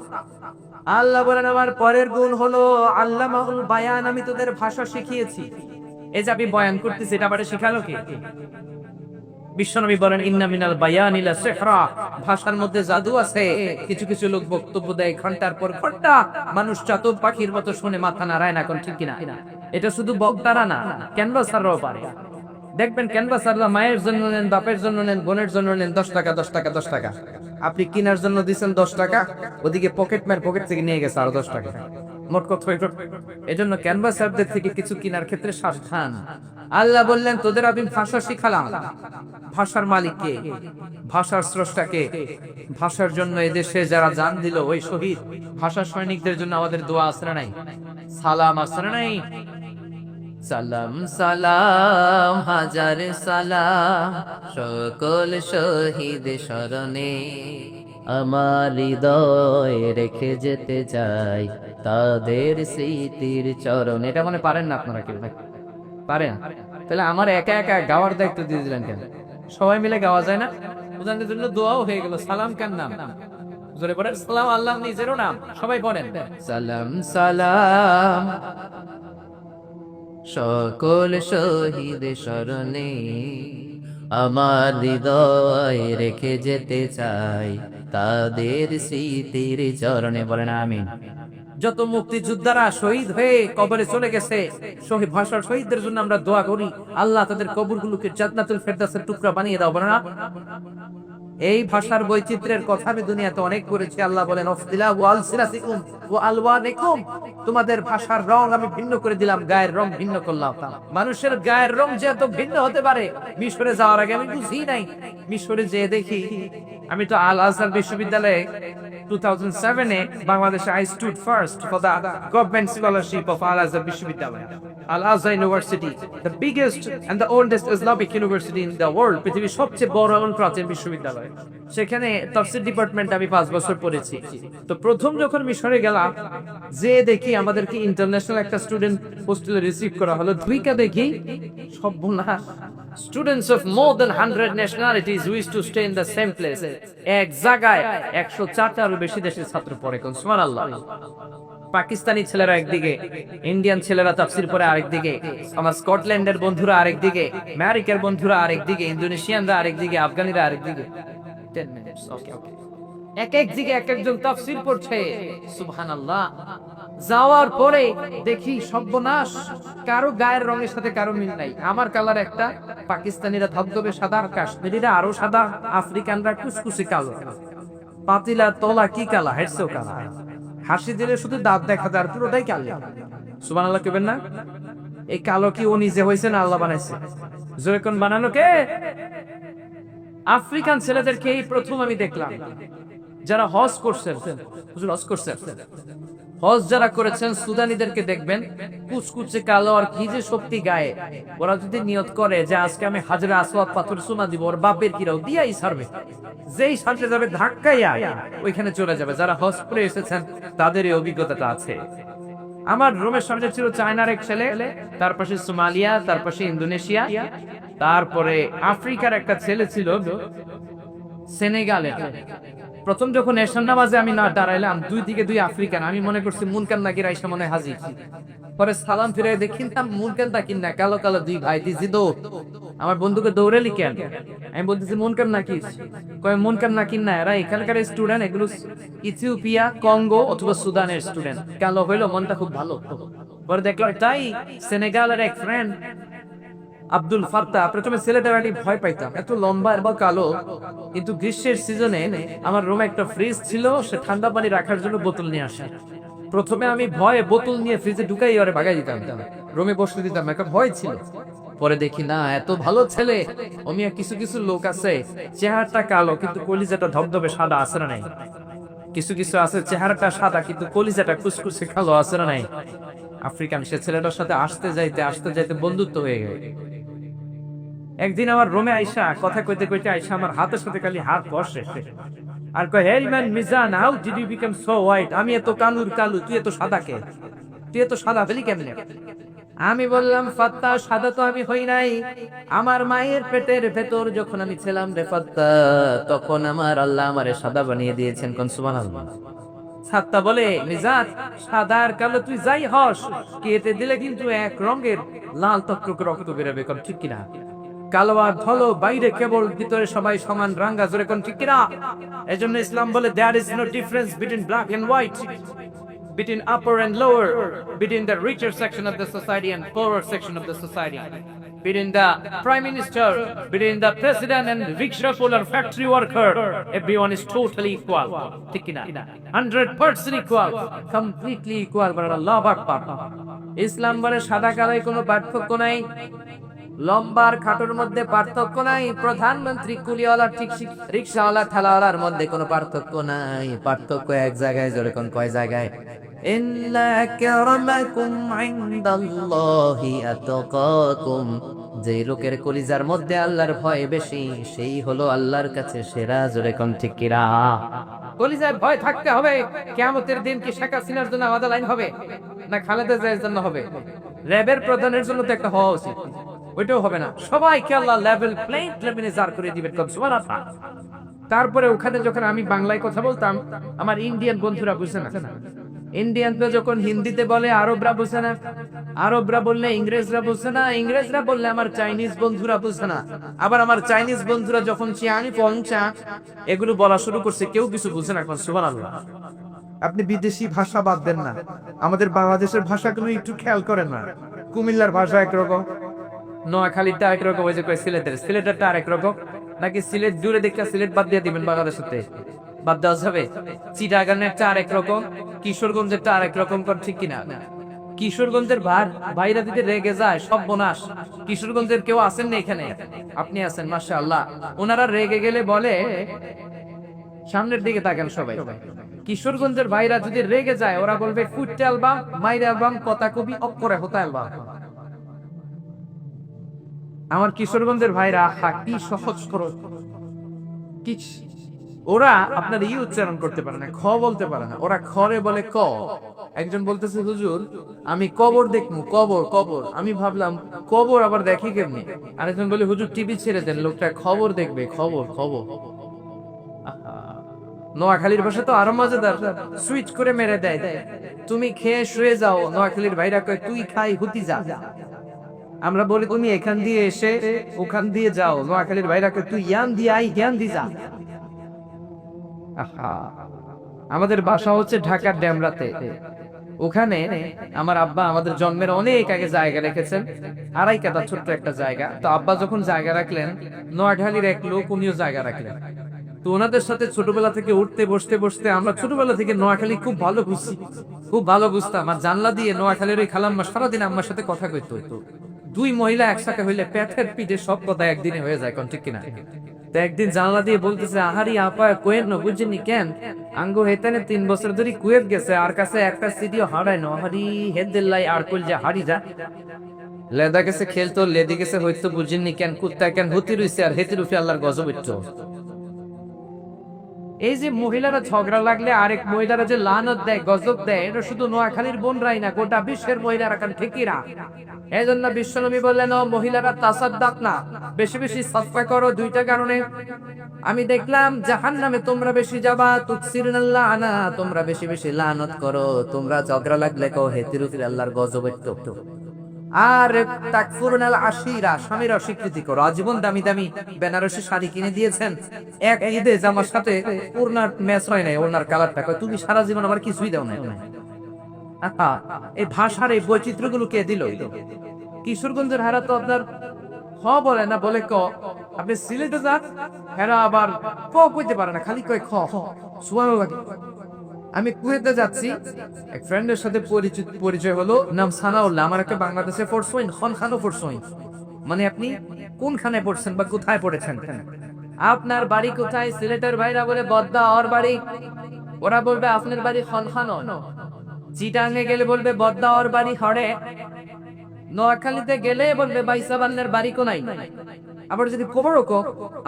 আল্লাহ বলেন আমার পরের গুণ হলো আল্লামাউল বায়ান, আমি তোদের ভাষা শিখিয়েছি। এই যে আমি বয়ান করতেছি, এটা আমারে শিখালো কে? বিশ্বনবী বলেন ইন্না মিনাল বায়ানি লা সিহরা, ভাষার মধ্যে জাদু আছে। কিছু কিছু লোক বক্তব্য দেয় ঘন্টার পর ঘন্টা, মানুষ চাতক পাখির মতো শুনে মাথা নাড়ায় না। কোন ঠিক কিনা? এটা শুধু বক্তারা না, ক্যানভাসাররাও পারে। দেখবেন ক্যানভাসাররা মায়ের জন্য নেন, বাপের জন্য নেন, বোনের জন্য নেন 10 টাকা 10 টাকা 10 টাকা। আপনি কেনার জন্য দিচ্ছেন 10 টাকা, ওদিকে পকেটম্যান পকেট থেকে নিয়ে গেছে আরো 10 টাকা। মোট কথা এজন্য ক্যানভাসারদের থেকে কিছু কেনার ক্ষেত্রে সাবধান। আল্লাহ বললেন তোদের আমি ভাষা শিখালাম। ভাষার মালিককে, ভাষার স্রষ্টাকে। ভাষার জন্য এদেশে যারা জান দিল ওই শহীদ ভাষা সৈনিকদের জন্য আমাদের দোয়া আছে না নাই? সালাম আছে না নাই? সালাম সালাম হাজার সালাম সকল শহীদ স্মরণে, আমার হৃদয় রেখে যেতে চাই তাদের স্মৃতির চরণ। এটা মনে পারেন না আপনারা? কেউ পারেন? তাহলে আমার একা একা গাওয়ার দায়িত্ব দিয়ে দিলেন কেন? সবাই মিলে গাওয়া যায় না? উদাহরণের জন্য দোয়াও হয়ে গেল। সালাম কেন নাম? জোরে পড়েন সালাম, আল্লাহ নিজেরও নাম। সবাই পড়েন সালাম সালাম সকল শহীদ স্মরণে, আমার হৃদয় রেখে যেতে চাই তাদের স্মৃতির চরণে। বলেন আমিন। যত মুক্তিযোদ্ধারা শহীদ হয়ে কবরে চলে গেছে, শহীদ ভাষার শহীদদের জন্য আমরা দোয়া করি, আল্লাহ তাদের কবরগুলোকে জান্নাতুল ফেরদাউসের টুকরা বানিয়ে দাও। বলেন না? এই ভাষার বৈচিত্র্যের কথা আমি দুনিয়াতে অনেক করেছি। আল্লাহ বলেন অফদিলা ওয়াল সিরাসিকুম ওয়া আলওয়ানিকুম, তোমাদের ভাষার রং আমি ভিন্ন করে দিলাম, গায়ের রং ভিন্ন করলাম। মানুষের গায়ের রং যে এত ভিন্ন হতে পারে, মিশরে যাওয়ার আগে আমি বুঝি নাই। মিশরে যেয়ে দেখি, আমি তো আল আজহার বিশ্ববিদ্যালয়ে 2007 বাংলাদেশে I stood first for the government scholarship of Al Azhar বিশ্ববিদ্যালয়। Al Azhar University, the biggest and the oldest Islamic university in the world, পৃথিবীর সবচেয়ে বড় এবং প্রাচীন বিশ্ববিদ্যালয়। সেখানে তাফসীর ডিপার্টমেন্ট আমি 5 বছর পড়েছি। তো প্রথম যখন মিশরে গেলাম, যে দেখি আমাদেরকে ইন্টারন্যাশনাল একটা স্টুডেন্ট হোস্টেলে রিসিভ করা হলো, দুইটা দেখি সর্বনাশ, students of more than 100 nationalities who used to stay in the same place, এক জায়গায় 104টারও বেশি দেশের ছাত্র পড়ে। কোন সুবহানাল্লাহ। পাকিস্তানি ছেলেরা একদিকে, ইন্ডিয়ান ছেলেরা তাফসীর পড়ে আরেকদিকে, আমার স্কটল্যান্ডের বন্ধুরা আরেকদিকে, আমেরিকার বন্ধুরা আরেকদিকে, ইন্দোনেশিয়ানরা আরেকদিকে, আফগানিরা আরেকদিকে। 10 minutes, ওকে ওকে। এক এক দিকে এক একজন তাফসীর পড়ছে, সুবহানাল্লাহ। যাওয়ার পরে দেখি সর্বনাশ, কারো গায়ের রঙের সাথে কারো মিল নাই। আমার কালার একটা, পাকিস্তানিরা ধবধবে সাদা, কাশ্মীরিরা আরো সাদা, আফ্রিকানরা কুচকুচে কালো, পাতিলা তলা কি কালা, হেডসেও কালা, হাসি দিলে শুধু দাঁত দেখা যায়, আর পুরোটাই কালো। সুবহানাল্লাহ কইবেন না? এই কালো কি ও নিজে হয়েছে না আল্লাহ বানাইছে? জোরে কোন বানানো কে? আফ্রিকান ছেলেদেরকে এই প্রথম আমি দেখলাম যারা হজ করছেন। হুজুর হজ করছেন, হজ যারা করেছেন সুদানিদেরকে দেখবেন কুচকুচে কালো, আর কি যে শক্তি গায়ে। ওরা যদি নিয়ত করে যে আজকে আমি হাজরে আসওয়াদ পাথর সোনা দিব, ওর বাপের কিরাও দিয়াই ছাড়বে, যেই সাথে যাবে ধাক্কাইয়া ওইখানে চলে যাবে। যারা হজ করে এসেছেন তাদের এই অভিজ্ঞতাটা আছে। আমার রুমের সামনে ছিল চায়নার এক ছেলে, তার পাশে সোমালিয়া, তার পাশে ইন্দোনেশিয়া, তারপরে আফ্রিকার একটা ছেলে ছিল সেনেগালে। প্রথম যখন এশার নামাজে আমি না দাঁড়াইলাম, দুই দিকে দুই আফ্রিকান, আমি মনে করছি মুনকান নাকি রাইসা মনে হাজির। পরে সালাম ফিরে দেখিলাম মুনকান তাকিন না, কালো কালো দুই ভাই দিছি দো। আমার বন্ধুকে দৌড়ালি কেন? আমি বলতেছি মুনকান নাকি, কয় মুনকান নাকি না, এরা এখানকার স্টুডেন্ট, এগুলো ইথিওপিয়া, কঙ্গো অথবা সুদানের স্টুডেন্ট। কালো হইলো, মনটা খুব ভালো। পরে দেখলাম তাই সেনেগালের এক ফ্রেন্ড আব্দুল ফাত্তাহ। প্রথমে ছেলেটার আগে ভয় পাইতাম, এত লম্বা এবং কালো। কিন্তু গ্রীষ্মের সিজনে আমার রুমে একটা ফ্রিজ ছিল, সে ঠান্ডা পানি রাখার জন্য বোতল নিয়ে আসে। প্রথমে আমি ভয়ে বোতল নিয়ে ফ্রিজে ঢুকাই ওরে ভাগাই দিতাম, রুমে বসতে দিতাম, একটা ভয় ছিল। পরে দেখি না, এত ভালো ছেলে। অমিয়া কিছু কিছু লোক আছে চেহারাটা কালো কিন্তু কলিজাটা ধবধবে সাদা, আছে না নাই? কিছু কিছু আছে চেহারাটা সাদা কিন্তু কলিজাটা কুচকুচে কালো, আছে না নাই? আফ্রিকান সে ছেলেটার সাথে আসতে যাইতে বন্ধুত্ব হয়ে গেল। একদিন আমার রুমে আইসা কথা কইতে কইতে আইসা আমার হাতের সাথে খালি হাত বসে আর কয়, hey man Mizan, how did you become so white? আমি এত কালু, তুই এত সাদা কে? তুই এত সাদা হলি কেমনে? আমি বললাম, ফাত্তাহ, সাদা তো আমি হই নাই। আমার মায়ের পেটের ভেতর যখন আমি ছিলাম রে ফাত্তাহ, তখন আমার আল্লাহ আমারে সাদা বানিয়ে দিয়েছেন। কোন সুবহানাল্লাহ। ফাত্তাহ বলে, মিজান, সাদা আর কালো তুই যাই হস, কেটে দিলে কিন্তু এক রঙের লাল টকটকে রক্ত বেরোবে। কোন ঠিক কিনা? কালো আর ধলো, বাইরে কেবল, ভিতরে সবাই সমান রাঙ্গা। জোরে কোন ঠিক কিনা? এজন্য ইসলাম বলে, there is no difference between black and white, between upper and lower, between the richer section of the society and poorer section of the society, between the prime minister, between the president and rickshaw puller, factory worker. Everyone is totally equal. ঠিক কিনা? 100% equal, completely equal. আল্লাহু আকবার। ইসলাম বলে সাদা কালোয় কোনো পার্থক্য নাই, লম্বার খাটোর মধ্যে পার্থক্য নাই, প্রধানমন্ত্রী কুলিওয়ালা ঠিক রিকশাওয়ালা ঠেলাওয়ালার মধ্যে কোনো পার্থক্য নাই। পার্থক্য এক জায়গায়। জোরে কোন কয় জায়গায়? ইন্না আকরামাকুম ইনদাল্লাহি আতকাকুম। যে লোকের কলিজার মধ্যে আল্লাহর ভয় বেশি, সেই হলো আল্লাহর কাছে সেরা। জোরে কোন ঠিক কিনা? কলিজার ভয় থাকতে হবে। কিয়ামতের দিন কি শেখ হাসিনার জন্য আলাদা লাইন হবে, না খালেদা জিয়ার জন্য হবে? র্যাবের প্রধানের জন্য তো একটা হওয়া উচিত, ওইটাও হবে না। সবাইকে আল্লাহ লেভেল প্লেইং লেভেলে জার করে দিবেন। সুবহানাল্লাহ। তারপরে ওখানে যখন আমি বাংলায় কথা বলতাম, আমার ইন্ডিয়ান বন্ধুরা বুঝে না। ইন্ডিয়ানরা যখন হিন্দিতে বলে আরবরা বুঝে না, আরবরা বললে ইংরেজরা বুঝে না, ইংরেজরা বললে আমার চাইনিজ বন্ধুরা বুঝে না। আবার আমার চাইনিজ বন্ধুরা যখন চিয়ানি পংচা এগুলো বলা শুরু করছে, কেউ কিছু বুঝে না। সুবহানাল্লাহ। আপনি বিদেশি ভাষা বাদ দেন না, আমাদের বাংলাদেশের ভাষাগুলো একটু খেয়াল করেন না। কুমিল্লার ভাষা একরকম, নোয়াখালীটা একরকম, ওই যে কয় সিলেটেরটা আরেক রকম। নাকি সিলেট দূরে দেখে সিলেট বাদ দিয়ে দিবেন, বাংলাদেশে বাদ দেওয়া যাবে? চিটাগাংয়েরটা আরেক রকম, কিশোরগঞ্জেরটা আরেক রকম। ঠিক কিনা? কিশোরগঞ্জের ভাইরা দিতে রেগে যায়, সব বোনাস। কিশোরগঞ্জের কেউ আছেন না এখানে? আপনি আছেন, মাশাআল্লাহ। ওনারা রেগে গেলে বলে, সামনের দিকে তাকান সবাই, কিশোরগঞ্জের ভাইরা যদি রেগে যায় ওরা বলবে ফুটতে অ্যালবাম, মাইর অ্যালবাম, কথা কবি অক্ষরে হতা অ্যালবাম। আমার কিশোরগঞ্জের ভাইরা কি সহজ সরল, কি ওরা আপনার উচ্চারণ করতে পারে না, খ বলতে পারে না, ওরা খরে বলে ক। একজন বলতেছে হুজুর আমি কবর দেখবো, কবর কবর। আমি ভাবলাম কবর আবার দেখি কেমনি। আরেকজন বলে হুজুর টিভি ছেড়ে দেন, লোকটা খবর দেখবে, খবর খবর। নোয়াখালীর ভাষা তো আরো মজাদার, সুইচ করে মেরে দেয়। তুমি খেয়ে শুয়ে যাও, নোয়াখালীর ভাইরা কয় তুই খাই হুতি যা। আমরা বলি তুমি এখান দিয়ে এসে ওখান দিয়ে যাও, নোয়াখালীর ভাইরা কয় তুই ইয়ান দিয়ে আই জ্ঞান দি যা। আমাদের বাসা হচ্ছে ঢাকার ড্যামরাতে। ওখানে আমার আব্বা আমাদের জন্মের অনেক আগে জায়গা রেখেছেন, 2.5 কাঠা ছোট্ট একটা জায়গা। তো আব্বা যখন জায়গা রাখলেন, নোয়াখালীর এক লোক উনিও জায়গা রাখলেন। তো ওনাদের সাথে ছোটবেলা থেকে উঠতে বসতে বসতে আমরা ছোটবেলা থেকে নোয়াখালী খুব ভালো বুঝছি, খুব ভালো বুঝতাম। আর জানলা দিয়ে নোয়াখালীর ওই খালাম্মা সারাদিন আম্মার সাথে কথা কইতো। দুই মহিলা একসাথে হইলে পেটের পিঠে সব কথা একদিনে হয়ে যায়, কোন ঠিক কিনা? তো একদিন জানলা দিয়ে বলতেছে, আহারি আপা কোয়েন না বুঝিনি কেন আঙ্গো হেতানে 3 বছর ধরে কুয়েত গেছে, আর কাছে একটা সিটিও হারায় না, হারি হেদিল্লাই আর কইল যে হারি যা লেদা গেছে খেলতো, লেদি গেছে হয়তো বুঝিনি কেন, কুত্তা কেন হতি রইছে আর হেতির উপরে আল্লাহর গজব হইতো। এই যে মহিলারা ঝগড়া লাগলে আরেক মহিলারা যে লানত দেয়, গজব দেয়, এটা শুধু নোয়াখালীর বোনরাই না, গোটা বিশ্বের মহিলারা কান ঠিকিরা। এই জন্য বিশ্বনবী বললেন, ও মহিলারা তাসাদ্দাক না, বেশি বেশি সাদকা করো। 2টা কারণে আমি দেখলাম জাহান্নামে তোমরা বেশি যাবা, তুকসিরুনাল্লাহ আনা, তোমরা বেশি বেশি লানত করো, তোমরা ঝগড়া লাগলে কও হেতির উপরে আল্লাহর গজব হইতো। আর তাকফুরুনাল আশিরা, স্বামীর অস্বীকৃতি করো। আজীবন দামি দামি বেনারসি শাড়ি কিনে দিয়েছেন, এক ঈদে জামার সাথে ওড়নার ম্যাচ হয় নাই, ওড়নার কালারটা কয় তুমি সারা জীবন আবার কিছুই দাও না। এই ভাষার এই বৈচিত্র্য গুলো কে দিল? কিশোরগঞ্জের হারা তো আপনার খ বলে না, বলে ক। আপনি সিলেটে যান, হেরা আবার ক কইতে পারে না, খালি কয় খ। সুবহানাল্লাহ। আমি কুয়েতে যাচ্ছি, এক ফ্রেন্ডের সাথে পরিচয় হলো, নাম সানাউল্লাহ। আমার একটা বাংলাদেশে পড়ছেন, খনখানো পড়ছেন, মানে আপনি কোনখানে পড়ছেন বা কোথায় পড়েছেন, আপনার বাড়ি কোথায়? সিলেটের ভাইরা বলে বদ্দা ওর বাড়ি, ওরা বলবে আপনার বাড়ি খনখানো। চিটাঙ্গে গেলে বলবে বদ্দা ওর বাড়ি হড়ে, নোয়াখালীতে গেলে বলবে বাইসাবান্নের বাড়ি কোনাই। আবার যদি কোবরক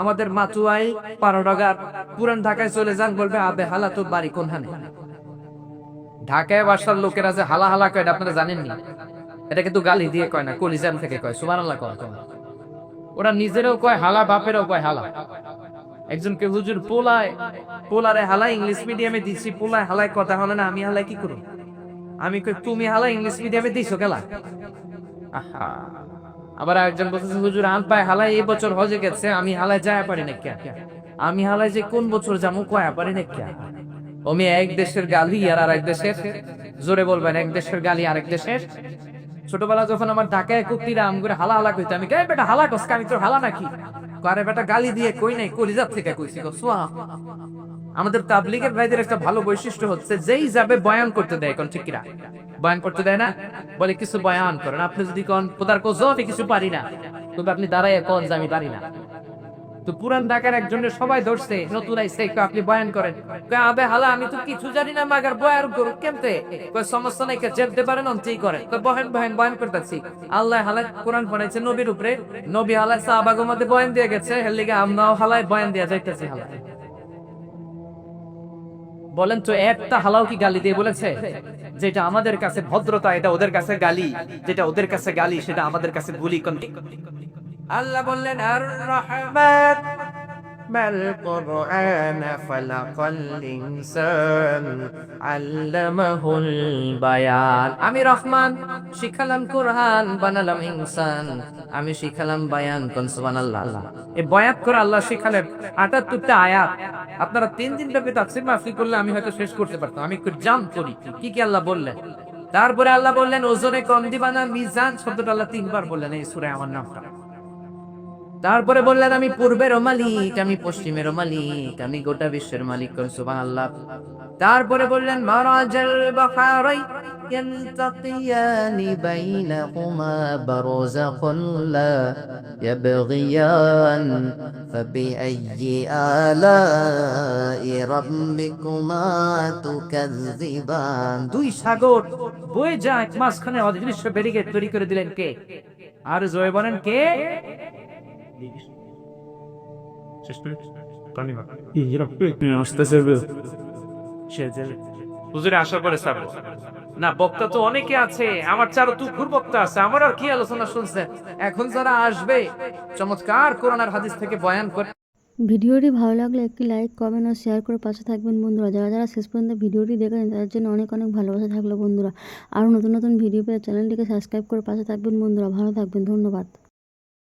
আমাদের মাতুয়াই পারডগার পুরান ঢাকায় চলে যান, বলবে আবে হালা তোর বাড়ি কোনখানে। ঢাকায় বাসার লোকেরা যে হালা হালা কয় আপনারা জানেননি, এটা কিন্তু গালি দিয়ে কয় না, কলিজান থেকে কয়, সুবহানাল্লাহ কয়। ওরা নিজেরাও কয় হালা, বাপেরও কয় হালা। একজনকে হুজুর পোলারে হালা ইংলিশ মিডিয়ামে দিছি, পোলায় হালায় কথা হলো না, আমি হালাই কি করব? আমি কই তুমি হালা ইংলিশ মিডিয়ামে দিছো গেলা। আবার একজন বলতেছে হুজুর আন পায় হালাই এই বছর হজে গেছে, আমি হালায় যায় পারি না কে? আমি হালায় যে কোন বছর যাবো কয়া পারি না কে? আমি এক দেশের গালি আর আরেক দেশের, জোরে বলবেন, এক দেশের গালি আরেক দেশের। ছোটবেলা যখন আমার ঢাকায় কুত্তিরা আম করে হালা হালা কইতে, আমি কে বেটা হালা কসকা, আমি তোর হালা নাকি? আরে বেটা গালি দিয়ে কই নাই, কলিজার থেকে কইছি। আমাদের তাবলীগের ভাইদের একটা ভালো বৈশিষ্ট্য হচ্ছে, যেই যাবে বয়ান করতে দেয়, কোন ঠিক কিনা? বয়ান করতে দেয় না, বলে কিছু বয়ান করেন। আপনি যদি কোন পোদার কোজ আমি কিছু পারি না, তবে আপনি দাঁড়াইয়া কোন যে আমি পারি না। তো পুরান ঢাকার একজনের সবাই ধরছে, নতুন আইছে, আপনি বয়ান করেন। আবে হালা আমি তো কিছু জানি না, মাগার বয়ান করুক কেমতে? কই সমস্যা নাই, যেতে পারেন অন্তেই করেন। তো বয়ান করতেছি। আল্লাহ হালায় কোরআন পড়াইছে নবীর উপরে, নবী হালায় সাহাবাগের মধ্যে বয়ান দিয়ে গেছে, এর লিগে আমরাও হালায় বয়ান দিয়া যাইতেছি হালায়। বলেন তো একটা হালাও কি গালি দিয়ে বলেছে? যেটা আমাদের কাছে ভদ্রতা এটা ওদের কাছে গালি, যেটা ওদের কাছে গালি সেটা আমাদের কাছে গুলি। আল্লাহ বললেন আর রহমান মাল কুরআন ফালাকাল ইনসান আল্লামাহুল বায়ান। আমি রহমান, শিখালাম কোরআন, বানালাম ইনসান, আমি শিখালাম বায়ান। কোন সুবহানাল্লাহ। এই বয়াত করে আল্লাহ শিখালেন 78টা আয়াত। আপনারা 3 দিন ব্যাপী তাফসীর মাহফিল করলে আমি হয়তো শেষ করতে পারতাম। আমি একটু জাম করি কি কি আল্লাহ বললেন। তারপরে আল্লাহ বললেন ওজনে কম দিবা না, মিজান শব্দটা আল্লাহ 3 বার বললেন এই সূরায় আমার নামটা। তারপরে বললেন আমি পূর্বেরও মালিক, আমি পশ্চিমেরও মালিক, আমি গোটা বিশ্বের মালিক। করে সুবহানাল্লাহ। তারপরে বললেন মারাজাল বাহরাই ইয়ালতাকিয়ানি বাইনাহুমা বারযাখুন লা ইয়াবগিয়ান ফাবিআইয়ি আলাই রাব্বিকুমা তুকাযযিবান। দুই সাগর বয়ে যায়, মাঝখানে অদৃশ্য ব্যারিকেড তৈরি করে দিলেন কে? আর জয় বলেন কে? হুজুরে আসার পরে সাবো না, বক্তা তো অনেকে আছে, আমার চারো তুখুর বক্তা আছে, আমার আর কি আলোচনা শুনছেন? এখন যারা আসবে চমৎকার কোরআন আর হাদিস থেকে বয়ান করে। ভিডিওটি ভালো লাগলে একটি লাইক, কমেন্ট ও শেয়ার করে পাশে থাকবেন বন্ধুরা। যারা যারা শেষ পর্যন্ত ভিডিওটি দেখেন তাদের জন্য অনেক অনেক ভালোবাসা থাকলো বন্ধুরা। আরও নতুন নতুন ভিডিও পেয়ে চ্যানেলটিকে সাবস্ক্রাইব করে পাশে থাকবেন বন্ধুরা। ভালো থাকবেন, ধন্যবাদ।